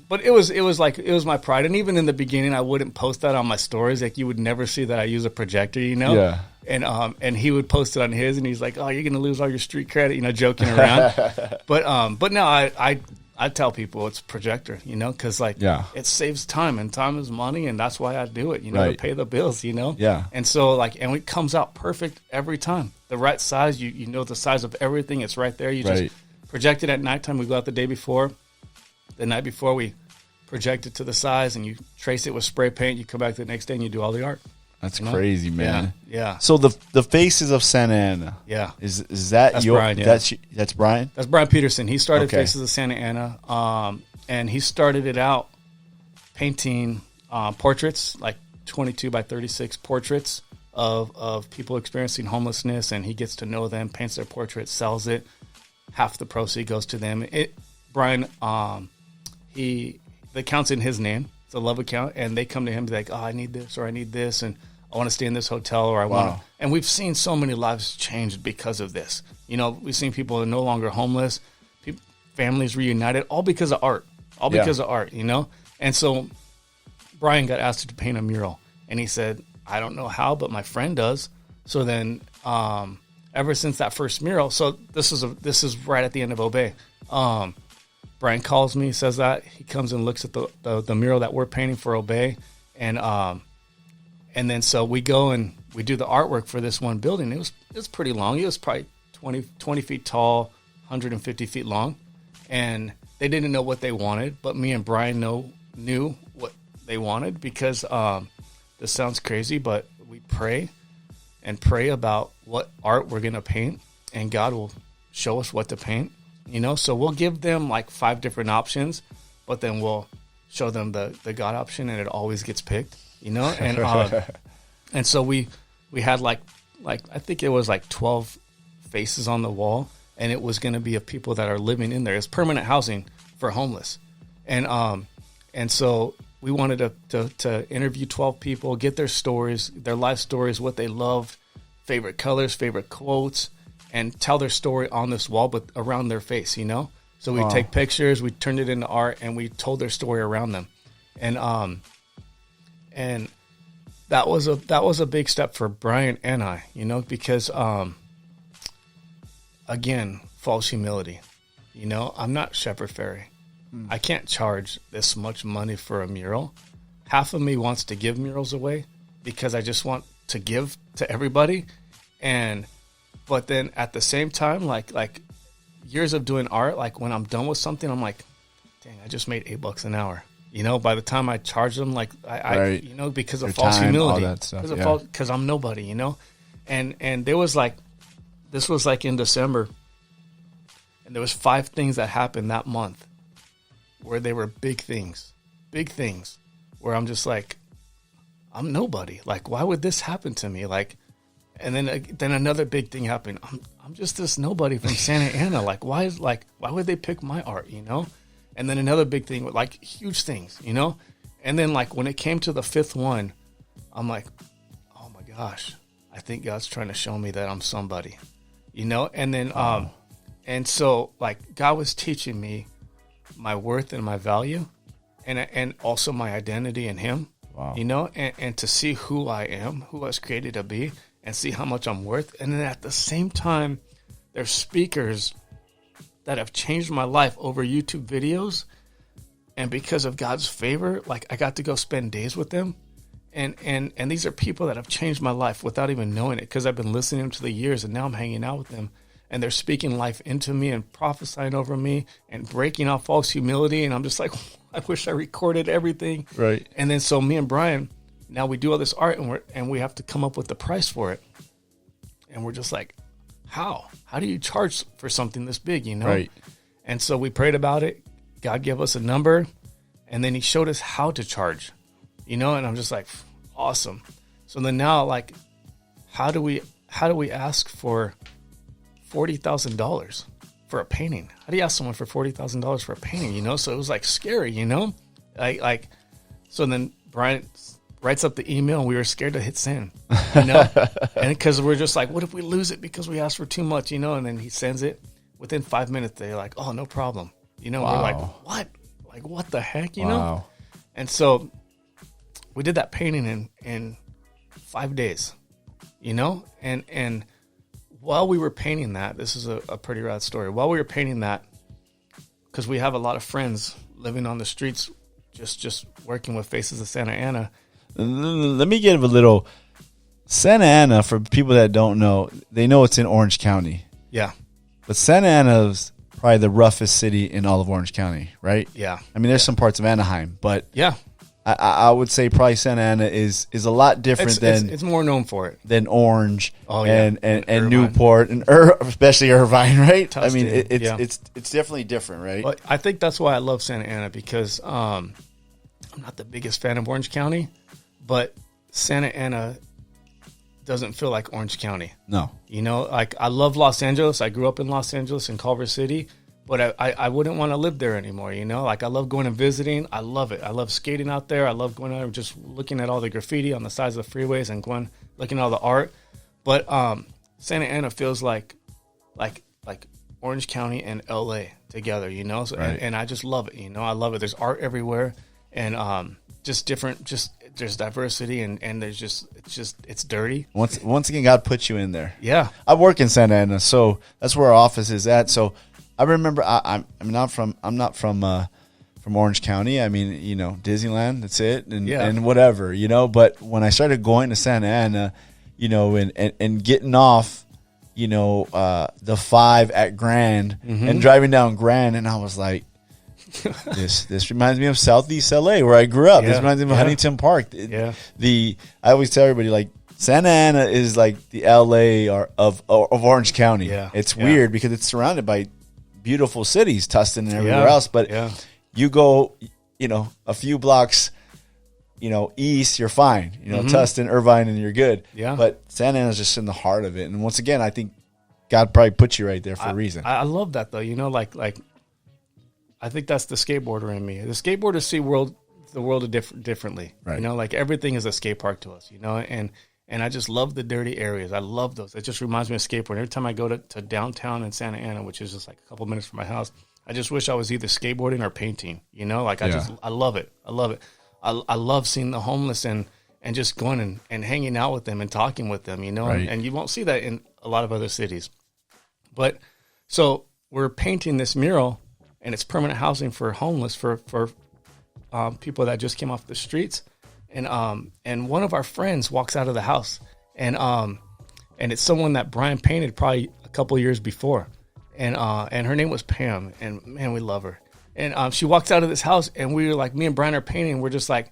but it was my pride, and even in the beginning, I wouldn't post that on my stories. Like, you would never see that I use a projector, you know. Yeah. And he would post it on his, and he's like, "Oh, you're gonna lose all your street credit," you know, joking around. but no, I tell people it's projector, you know, because like it saves time, and time is money, and that's why I do it, you know, Right. to pay the bills, you know. Yeah. And so like, and it comes out perfect every time, the right size. You know the size of everything. It's right there. You Right. just project it at nighttime. We go out the day before. The night before, we project it to the size, and you trace it with spray paint. You come back the next day, and you do all the art. That's You know? crazy, man. Yeah. So the faces of Santa Ana. Yeah. Is that That's your Brian, yeah. that's Brian? That's Brian Peterson. He started Okay. Faces of Santa Ana, and he started it out painting portraits, like 22 by 36 portraits of people experiencing homelessness, and he gets to know them, paints their portrait, sells it. Half the proceeds goes to them. Brian, the account's in his name. It's a love account, and they come to him and be like, "Oh, I need this, or I need this, and I want to stay in this hotel, or I want Wow. to." And we've seen so many lives changed because of this. You know, we've seen people that are no longer homeless, families reunited, all because of art. All Yeah. because of art, you know? And so Brian got asked to paint a mural, and he said, "I don't know how, but my friend does." So then, ever since that first mural, so this is right at the end of Obey. Brian calls me, says that he comes and looks at the mural that we're painting for Obey, and then so we go and we do the artwork for this one building. It was pretty long. It was probably 20 feet tall, 150 feet long, and they didn't know what they wanted, but me and Brian knew what they wanted, because this sounds crazy, but we pray about what art we're gonna paint, and God will show us what to paint. You know, so we'll give them like 5 different options, but then we'll show them the God option, and it always gets picked. You know, and so we had like I think it was like 12 faces on the wall, and it was going to be of people that are living in there. It's permanent housing for homeless, and so we wanted to interview 12 people, get their stories, their life stories, what they loved, favorite colors, favorite quotes, and tell their story on this wall, but around their face, you know? So we take pictures, we turned it into art, and we told their story around them. And that was a big step for Brian and I, you know, because, again, false humility. You know, I'm not Shepard Fairey. I can't charge this much money for a mural. Half of me wants to give murals away because I just want to give to everybody. But then at the same time, like years of doing art, like when I'm done with something, I'm like, dang, I just made $8 an hour. You know, by the time I charge them, like I you know, because of Your false time, humility, all that stuff, because I'm nobody, you know. And there was like, this was like in December, and there was 5 things that happened that month where they were big things, where I'm just like, I'm nobody. Like, why would this happen to me? Like, and then another big thing happened. I'm just this nobody from Santa Ana. Like, why would they pick my art? You know. And then another big thing, like huge things, you know. And then like when it came to the 5th one, I'm like, oh my gosh, I think God's trying to show me that I'm somebody, you know. And then and so like God was teaching me my worth and my value, and also my identity in Him, Wow. You know, and to see who I am, who I was created to be, and see how much I'm worth. And then at the same time, there's speakers that have changed my life over YouTube videos. And because of God's favor, like I got to go spend days with them. And these are people that have changed my life without even knowing it, because I've been listening to the years, and now I'm hanging out with them. And they're speaking life into me and prophesying over me and breaking off false humility. And I'm just like, I wish I recorded everything. Right. And then so me and Brian, now we do all this art, and we have to come up with the price for it. And we're just like, how? How do you charge for something this big, you know? Right. And so we prayed about it. God gave us a number, and then he showed us how to charge, you know? And I'm just like, awesome. So then now, like, how do we ask for $40,000 for a painting? How do you ask someone for $40,000 for a painting, you know? So it was like scary, you know? Like, so then Brian writes up the email, and we were scared to hit send, you know? And because we're just like, what if we lose it because we asked for too much, you know? And then he sends it. Within 5 minutes, they're like, oh, no problem. You know, Wow. We're like, what? Like, what the heck, you Wow. know? And so we did that painting in 5 days, you know? And while we were painting that, this is a pretty rad story. While we were painting that, because we have a lot of friends living on the streets, just working with Faces of Santa Ana. Let me give a little. Santa Ana, for people that don't know, they know it's in Orange County. Yeah. But Santa Ana's probably the roughest city in all of Orange County, right? Yeah. I mean, there's some parts of Anaheim, but Yeah. I would say probably Santa Ana is a lot different It's more known for it. than Orange Oh, yeah. and Irvine. Newport and especially Irvine, right? Tustin, I mean, yeah. it's definitely different, right? But I think that's why I love Santa Ana, because I'm not the biggest fan of Orange County, but Santa Ana doesn't feel like Orange County. No. You know, like I love Los Angeles. I grew up in Los Angeles in Culver City, but I wouldn't want to live there anymore. You know, like I love going and visiting. I love it. I love skating out there. I love going out and just looking at all the graffiti on the sides of the freeways and going looking at all the art. But Santa Ana feels like Orange County and LA together. You know, so, Right. and I just love it. You know, I love it. There's art everywhere, and just different. Just there's diversity, and there's it's dirty. Once again, God put you in there. Yeah. I work in Santa Ana, so that's where our office is at. So I remember I'm not from Orange County. I mean, you know, Disneyland, that's it, and whatever, you know. But when I started going to Santa Ana, you know, and getting off, you know, the 5 at Grand and driving down Grand, and I was like, this reminds me of Southeast LA where I grew up. Yeah, this reminds me of Huntington Park. I always tell everybody, like, Santa Ana is like the LA of Orange County. Yeah. It's weird because it's surrounded by beautiful cities, Tustin and everywhere else. But you go, you know, a few blocks, you know, east, you're fine. You know, Tustin, Irvine, and you're good. Yeah. But Santa Ana is just in the heart of it. And once again, I think God probably put you right there for a reason. I love that though. You know, like I think that's the skateboarder in me. The skateboarders see the world differently. Right. You know, like everything is a skate park to us. You know, and I just love the dirty areas. I love those. It just reminds me of skateboarding. Every time I go to downtown in Santa Ana, which is just like a couple minutes from my house, I just wish I was either skateboarding or painting. You know, like I love it. I love it. I love seeing the homeless and just going and hanging out with them and talking with them. You know, Right. and you won't see that in a lot of other cities. But so we're painting this mural, and it's permanent housing for homeless for people that just came off the streets. And one of our friends walks out of the house, and it's someone that Brian painted probably a couple years before, and her name was Pam, and man, we love her. And she walks out of this house, and we were like, me and Brian are painting. We're just like,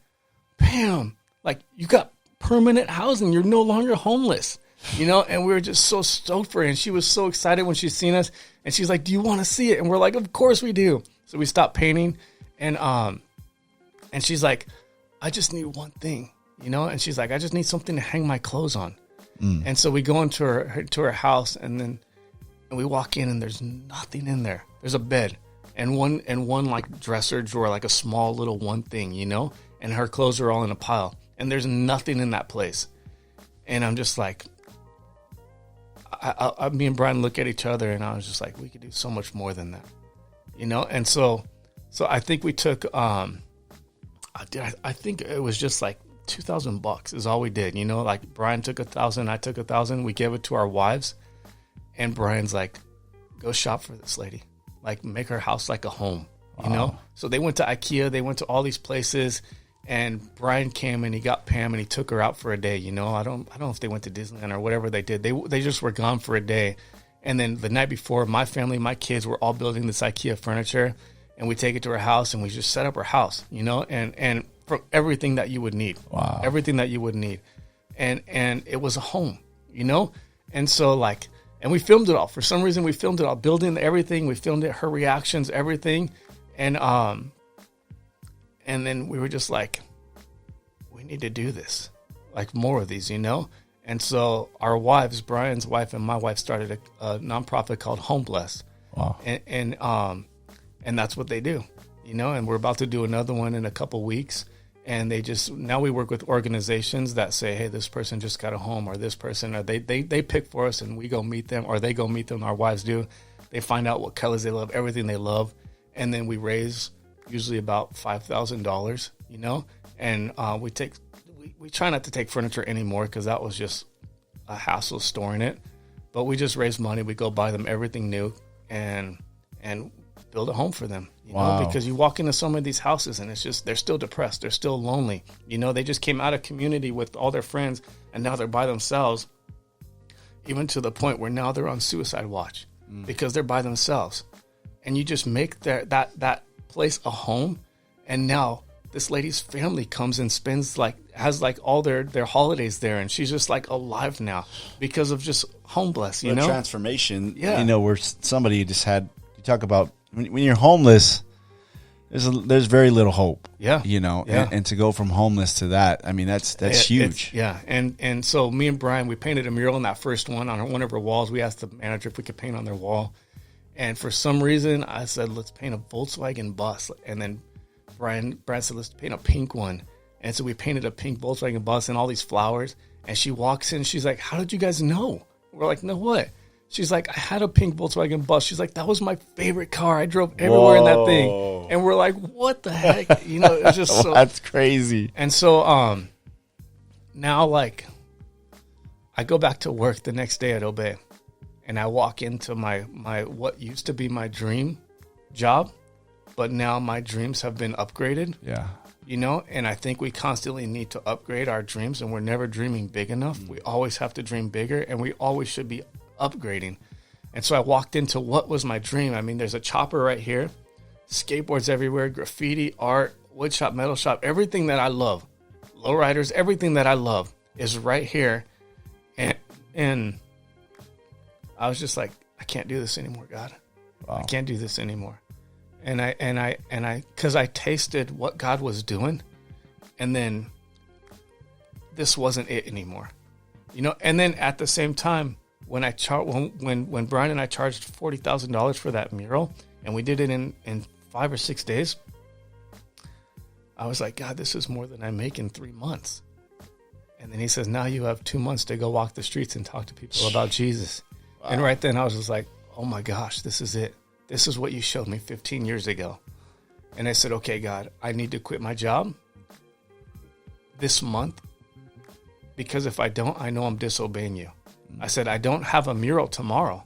Pam, like you got permanent housing. You're no longer homeless, you know. And we were just so stoked for her, and she was so excited when she's seen us, and she's like, "Do you want to see it?" And we're like, "Of course we do." So we stopped painting, and she's like, I just need one thing, you know? And she's like, I just need something to hang my clothes on. And so we go into her house, and we walk in, and there's nothing in there. There's a bed and one like dresser drawer, like a small little one thing, you know? And her clothes are all in a pile, and there's nothing in that place. And I'm just like, me and Brian look at each other, and I was just like, we could do so much more than that, you know? And so I think we took, I think it was just like $2,000 is all we did. You know, like Brian took 1,000, I took 1,000. We gave it to our wives, and Brian's like, go shop for this lady, like make her house like a home. You know, so they went to IKEA, they went to all these places, and Brian came and he got Pam and he took her out for a day. You know, I don't know if they went to Disneyland or whatever they did. They just were gone for a day, and then the night before, my family, my kids were all building this IKEA furniture, and we take it to her house and we just set up her house. You know, and for everything that you would need, everything that you would need, and it was a home. You know, and so like. And we filmed it all. For some reason, we filmed it all, building everything. We filmed it, her reactions, everything. And then we were just like, we need to do this, like more of these, you know? And so our wives, Brian's wife and my wife, started a nonprofit called Home Bless. Wow. And that's what they do, you know? And we're about to do another one in a couple weeks. And now we work with organizations that say, hey, this person just got a home, or this person, or they pick for us and we go meet them, or they go meet them. Our wives do. They find out what colors they love, everything they love. And then we raise usually about $5,000, you know, and we try not to take furniture anymore because that was just a hassle storing it. But we just raise money. We go buy them everything new and build a home for them, you know, because you walk into some of these houses and it's just, they're still depressed. They're still lonely. You know, they just came out of community with all their friends and now they're by themselves, even to the point where now they're on suicide watch because they're by themselves. And you just make that place a home. And now this lady's family comes and has all their holidays there. And she's just like alive now because of just homeless, you know? Transformation, you know, where somebody just had, you talk about, when you're homeless, there's very little hope. Yeah, you know, and to go from homeless to that, I mean, that's huge. And so me and Brian, we painted a mural in that first one on one of our walls. We asked the manager if we could paint on their wall, and for some reason, I said let's paint a Volkswagen bus, and then Brian said let's paint a pink one, and so we painted a pink Volkswagen bus and all these flowers. And she walks in, she's like, "How did you guys know?" We're like, "No, what?" She's like, I had a pink Volkswagen bus. She's like, that was my favorite car. I drove everywhere in that thing. And we're like, what the heck? You know, it's just so. That's crazy. And so now, like, I go back to work the next day at Obey. And I walk into my what used to be my dream job. But now my dreams have been upgraded. Yeah. You know, and I think we constantly need to upgrade our dreams. And we're never dreaming big enough. We always have to dream bigger. And we always should be upgrading. And so I walked into what was my dream. I mean, there's a chopper right here, skateboards everywhere, graffiti, art, wood shop, metal shop, everything that I love, lowriders, everything that I love is right here. And I was just like, I can't do this anymore, God. I can't do this anymore. And I because I tasted what God was doing, and then this wasn't it anymore, you know. And then at the same time, when when Brian and I charged $40,000 for that mural, and we did it in 5 or 6 days, I was like, God, this is more than I make in 3 months. And then he says, now you have 2 months to go walk the streets and talk to people about Jesus. Wow. And right then I was just like, oh my gosh, this is it. This is what you showed me 15 years ago. And I said, okay, God, I need to quit my job this month, because if I don't, I know I'm disobeying you. I said, I don't have a mural tomorrow.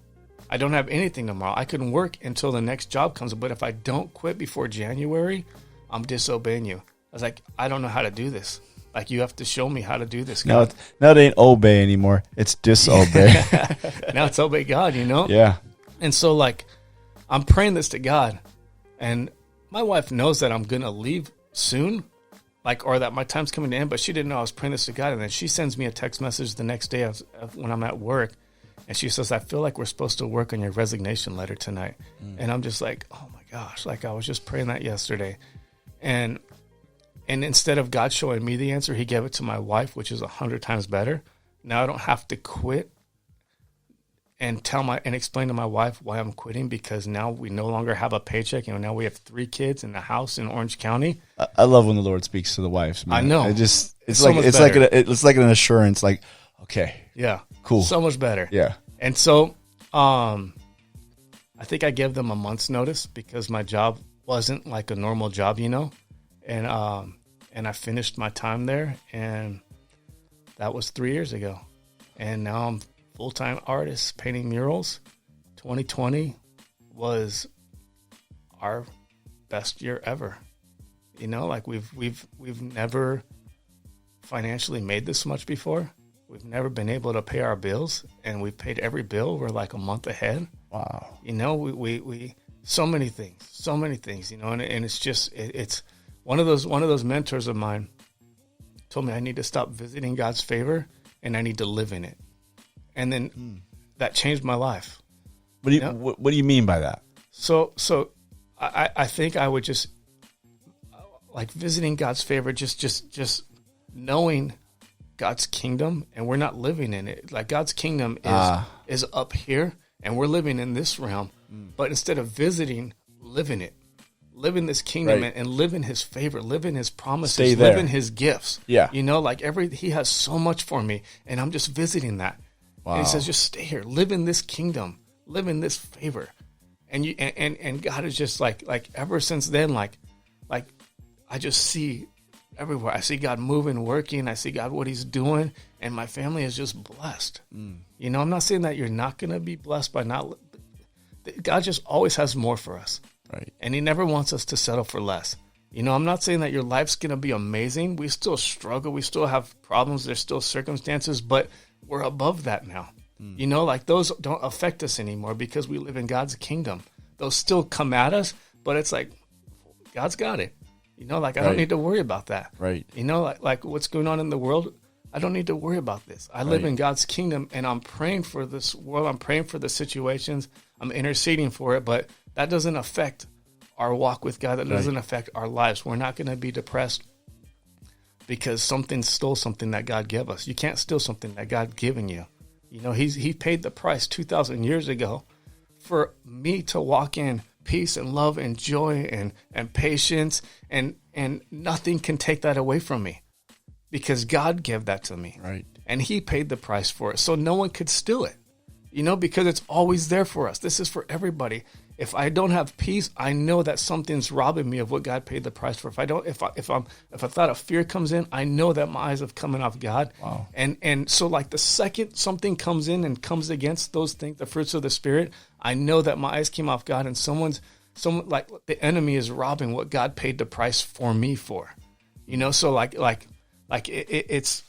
I don't have anything tomorrow. I can work until the next job comes. But if I don't quit before January, I'm disobeying you. I was like, I don't know how to do this. Like, you have to show me how to do this, God. No, it ain't obey anymore. It's disobey. Now it's obey God, you know? Yeah. And so, like, I'm praying this to God. And my wife knows that I'm going to leave soon, like, or that my time's coming to end, but she didn't know I was praying this to God. And then she sends me a text message the next day when I'm at work, and she says, I feel like we're supposed to work on your resignation letter tonight. And I'm just like, oh my gosh, like, I was just praying that yesterday. And instead of God showing me the answer, he gave it to my wife, which is 100 times better. Now I don't have to quit and explain to my wife why I'm quitting, because now we no longer have a paycheck. You know, now we have 3 kids in a house in Orange County. I love when the Lord speaks to the wives, man. I know. It's like an assurance, like, okay. Yeah. Cool. So much better. Yeah. And so I think I gave them a month's notice because my job wasn't like a normal job, you know. And and I finished my time there, and that was 3 years ago. And now I'm full-time artist painting murals. 2020 was our best year ever. You know, like we've never financially made this much before. We've never been able to pay our bills, and we've paid every bill. We're like a month ahead. Wow. You know, we so many things, you know, and it's just, it's one of those mentors of mine told me I need to stop visiting God's favor and I need to live in it. And then that changed my life. What do you mean by that? So I think I would just like visiting God's favor, just knowing God's kingdom, and we're not living in it. Like God's kingdom is up here, and we're living in this realm. But instead of visiting, live in it. Live in this kingdom, Right. and live in his favor, live in his promises, Stay there. live in his gifts. Yeah. You know, like he has so much for me, and I'm just visiting that. Wow. And he says, just stay here, live in this kingdom, live in this favor. And and God is just like ever since then, like I just see everywhere. I see God moving, working. I see God, what he's doing. And my family is just blessed. You know, I'm not saying that you're not going to be blessed by not. God just always has more for us. Right. And he never wants us to settle for less. You know, I'm not saying that your life's going to be amazing. We still struggle. We still have problems. There's still circumstances, but we're above that now. You know, like those don't affect us anymore because we live in God's kingdom. Those still come at us, but it's like, God's got it. You know, like I don't Right. need to worry about that. Right. You know, like what's going on in the world, I don't need to worry about this. I live Right. in God's kingdom, and I'm praying for this world. I'm praying for the situations. I'm interceding for it, but that doesn't affect our walk with God. That doesn't affect our lives. We're not going to be depressed because something stole something that God gave us. You can't steal something that God given you. You know, he paid the price 2,000 years ago for me to walk in peace and love and joy and patience, and nothing can take that away from me because God gave that to me. Right. And he paid the price for it. So no one could steal it, you know, because it's always there for us. This is for everybody. If I don't have peace, I know that something's robbing me of what God paid the price for. If a thought of fear comes in, I know that my eyes have coming off God. Wow. And so like the second something comes in and comes against those things, the fruits of the Spirit, I know that my eyes came off God, and someone like the enemy is robbing what God paid the price for me for. You know, so it's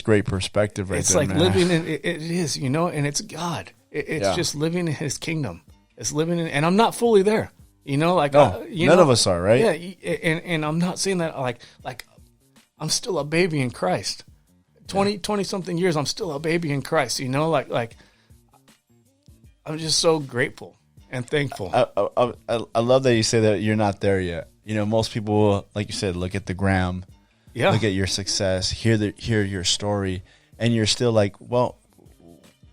great perspective right it's there, like man. living in it is, you know, and it's God. It's just living in his kingdom. It's living in, and I'm not fully there, you know, like No, none of us are, right? Yeah, and I'm not saying that like I'm still a baby in Christ. 20 something years, I'm still a baby in Christ, you know, like I'm just so grateful and thankful. I love that you say that you're not there yet. You know, most people, like you said, look at the gram, look at your success, hear your story, and you're still like, well,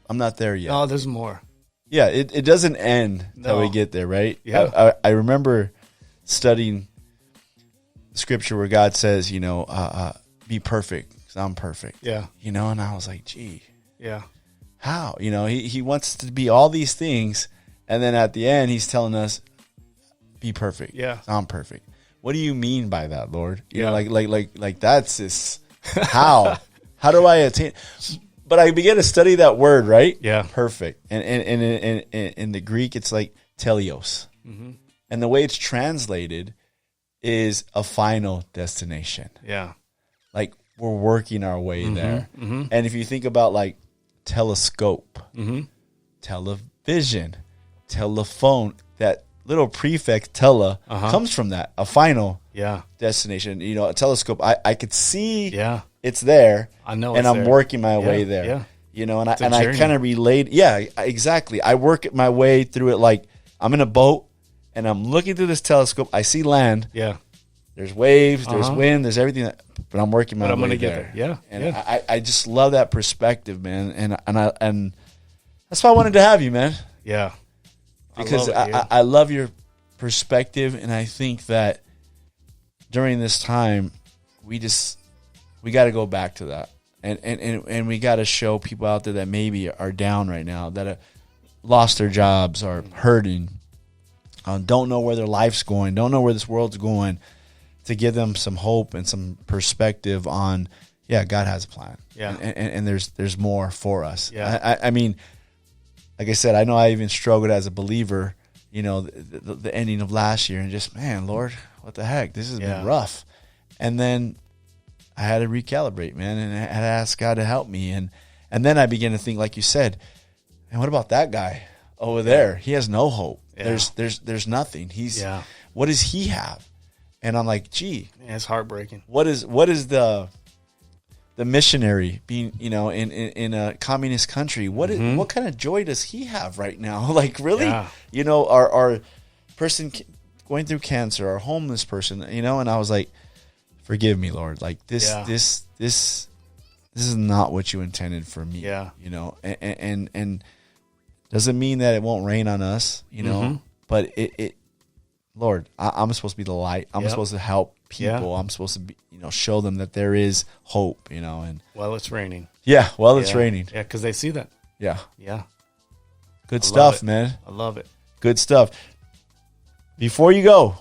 I'm not there yet. Oh, there's more. Yeah, it doesn't end until we get there, right? Yeah. I remember studying scripture where God says, you know, be perfect because I'm perfect. Yeah. You know, and I was like, gee, Yeah. how? You know, he wants to be all these things, and then at the end, he's telling us, be perfect. Yeah. I'm perfect. What do you mean by that, Lord? You Yeah. know, like that's just how? How do I attain? But I began to study that word, right? Yeah. Perfect. And in the Greek, it's like teleos. Mm-hmm. And the way it's translated is a final destination. Yeah. Like we're working our way there. Mm-hmm. And if you think about like telescope, Mm-hmm. television, telephone, that little prefix tele comes from that, a final Yeah. destination. You know, a telescope, I could see Yeah. it's there. I know and it's I'm there. working my way there. Yeah. You know, and It's a I journey. kind of relate. Yeah, exactly. I work my way through it like I'm in a boat and I'm looking through this telescope. I see land. Yeah. There's waves, there's wind, there's everything. But I'm working my way I'm gonna get there. there. Yeah. And Yeah. I just love that perspective, man. And that's why I wanted to have you, man. Yeah. Because love it, dude. I love your perspective, and I think that during this time, we got to go back to that, and we got to show people out there that maybe are down right now, that have lost their jobs, are hurting, don't know where their life's going, don't know where this world's going, to give them some hope and some perspective on, yeah, God has a plan. Yeah. And there's more for us. Yeah. I mean, like I said, I know I even struggled as a believer, you know, the ending of last year and just, man, Lord, what the heck? This has been rough. And then I had to recalibrate, man, and I had to ask God to help me. And then I began to think, like you said, and what about that guy over there? He has no hope. Yeah. There's nothing. What does he have? And I'm like, gee, man, it's heartbreaking. What is the missionary being, you know, in a communist country? What kind of joy does he have right now? Like, really, you know, our person going through cancer, our homeless person, you know. And I was like, forgive me, Lord. Like this is not what you intended for me. Yeah. You know, and doesn't mean that it won't rain on us, you know, but it Lord, I'm supposed to be the light. I'm supposed to help people. I'm supposed to be, you know, show them that there is hope, you know. And well, it's raining. Yeah. Well, it's raining. Yeah. 'Cause they see that. Yeah. Yeah. Good stuff, man. I love it. Good stuff. Before you go,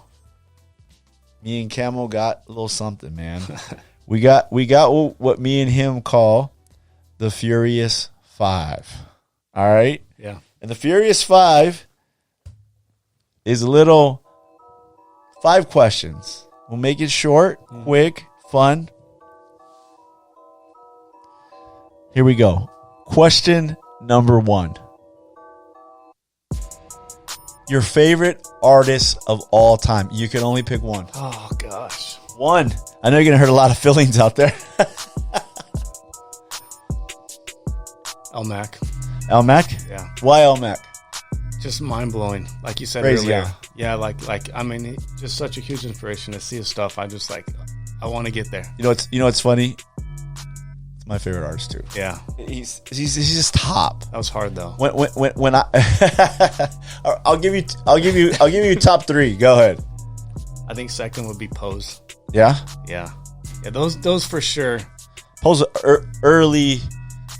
me and Camo got a little something, man. we got what me and him call the Furious Five. All right? Yeah. And the Furious Five is a little 5 questions. We'll make it short, quick, fun. Here we go. Question number 1. Your favorite artist of all time. You can only pick one. Oh, gosh. One. I know you're going to hurt a lot of feelings out there. Mac. Mac? Yeah. Why Mac? Just mind-blowing. Like you said Crazy, earlier. Yeah, like I mean, just such a huge inspiration to see his stuff. I just like, I want to get there. You know what's funny? It's my favorite artist too. Yeah. He's just top. That was hard though. When I I'll give you top 3. Go ahead. I think second would be Pose. Yeah? Yeah. Yeah, those for sure. Pose early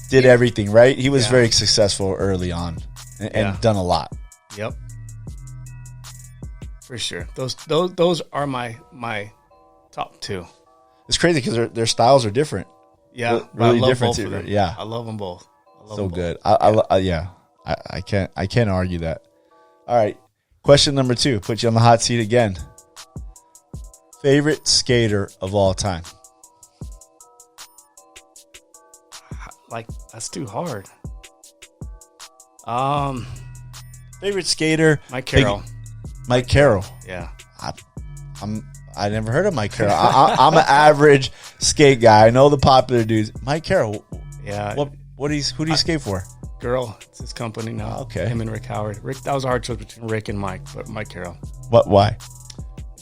did everything, right? He was very successful early on and done a lot. Yep. For sure. Those are my top 2. It's crazy because their styles are different. Yeah, really I love different both too. of them. Yeah, I love them both. So good. I can't argue that. All right, question number 2. Put you on the hot seat again. Favorite skater of all time? Like, that's too hard. Favorite skater? Mike Carroll. Mike Carroll. Yeah. I never heard of Mike Carroll. I'm an average skate guy. I know the popular dudes. Mike Carroll. Yeah. Who do you skate for? Girl. It's his company now. Okay. Him and Rick Howard. That was a hard choice between Rick and Mike, but Mike Carroll. What? Why?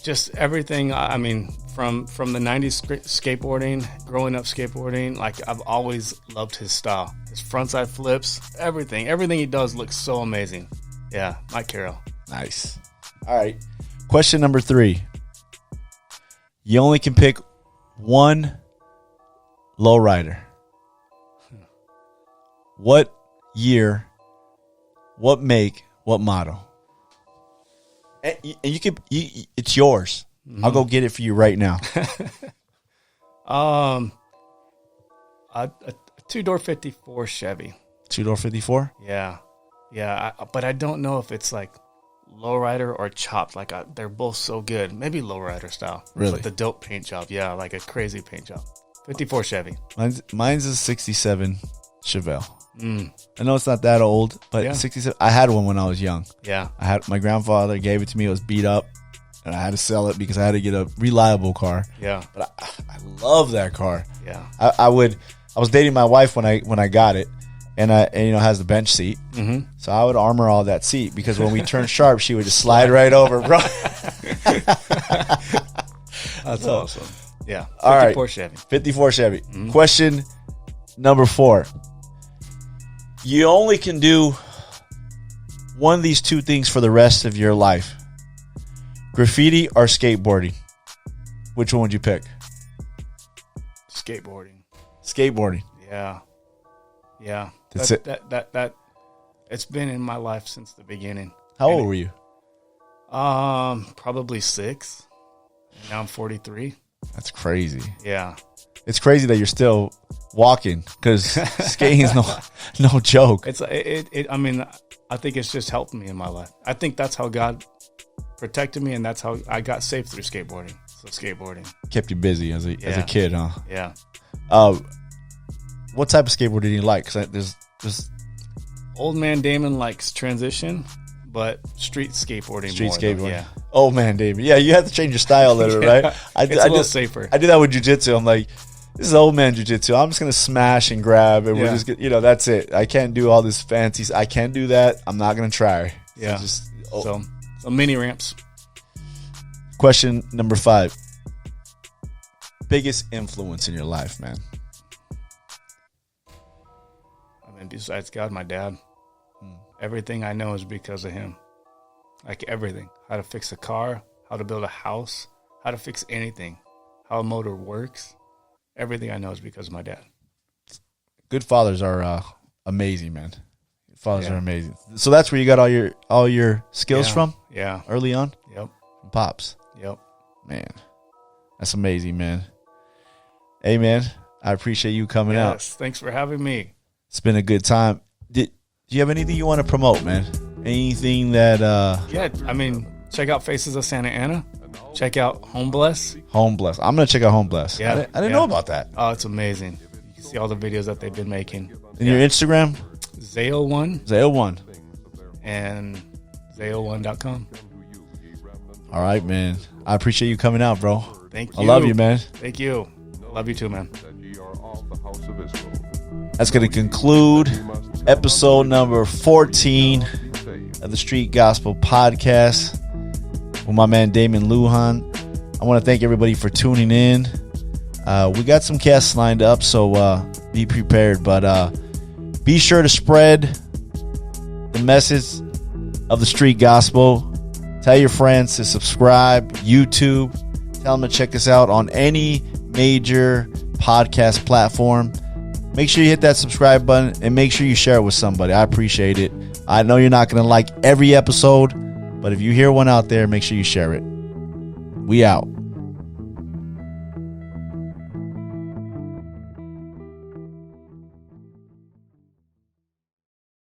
Just everything. I mean, from the 90s skateboarding, growing up skateboarding, like I've always loved his style. His frontside flips, everything he does looks so amazing. Yeah, Mike Carroll. Nice. All right. Question number 3. You only can pick one lowrider. What year, what make, what model? And you can, it's yours. I'll go get it for you right now. A 2-door 54 Chevy. 2-door 54? Yeah. Yeah, but I don't know if it's like lowrider or chopped. Like they're both so good. Maybe lowrider style. Really? Like the dope paint job. Yeah, like a crazy paint job. 54 Chevy. Mine's a 67 Chevelle. I know it's not that old, but 67. I had one when I was young. Yeah. My grandfather gave it to me. It was beat up, and I had to sell it because I had to get a reliable car. Yeah. But I love that car. Yeah. I was dating my wife when I got it, and it has the bench seat. Mm-hmm. So I would armor all that seat because when we turned sharp, she would just slide right over, bro. That's awesome. Yeah. 54 all right. Chevy. 54 Chevy. Mm-hmm. Question number 4. You only can do one of these 2 things for the rest of your life. Graffiti or skateboarding. Which one would you pick? Skateboarding. Skateboarding. Yeah. Yeah. That's it. That it's been in my life since the beginning. How old were you? Probably 6. Now I'm 43. That's crazy. Yeah. It's crazy that you're still walking because skating is no joke. I mean, I think it's just helped me in my life. I think that's how God protected me, and that's how I got safe through skateboarding. So skateboarding Kept you busy as a kid, huh? Yeah. What type of skateboard do you like? Because there's Old man Damon likes transition, but street skateboarding. street more, skateboarding. though. Yeah. Oh man, David. Yeah, you have to change your style a little, Yeah. right? It's a little safer. I do that with jiu-jitsu. I'm like, this is old man jiu-jitsu. I'm just gonna smash and grab, and we're Yeah. just that's it. I can't do all this fancy. I can't do that. I'm not gonna try. Yeah. Just So mini ramps. question number 5. Biggest influence in your life, man. I mean, besides God, my dad. Everything I know is because of him. Like everything. How to fix a car, how to build a house, how to fix anything, how a motor works. Everything I know is because of my dad. Good fathers are amazing, man. Fathers Yeah. are amazing. So that's where you got all your skills Yeah. from Yeah. early on? Yep. From Pops. Yep. Man, that's amazing, man. Hey, man, I appreciate you coming out. Yes. Thanks for having me. It's been a good time. Do you have anything you want to promote, man? Anything that Yeah. I mean, check out Faces of Santa Ana. Check out Home Bless. Home Bless? I'm gonna check out Home Bless. Yeah. I didn't Yeah. know about that. Oh, it's amazing. You can see all the videos that they've been making. And your Instagram, Zao One Zao One. and Zao1.com. All right, man. I appreciate you coming out, bro. Thank you. I love you, man. Thank you. Love you too, man. That's going to conclude episode number 14 of the Street Gospel Podcast with my man Damin Lujan. I want to thank everybody for tuning in. We got some guests lined up, so be prepared. But be sure to spread the message of the Street Gospel. Tell your friends to subscribe, YouTube. Tell them to check us out on any major podcast platform. Make sure you hit that subscribe button and make sure you share it with somebody. I appreciate it. I know you're not going to like every episode, but if you hear one out there, make sure you share it. We out.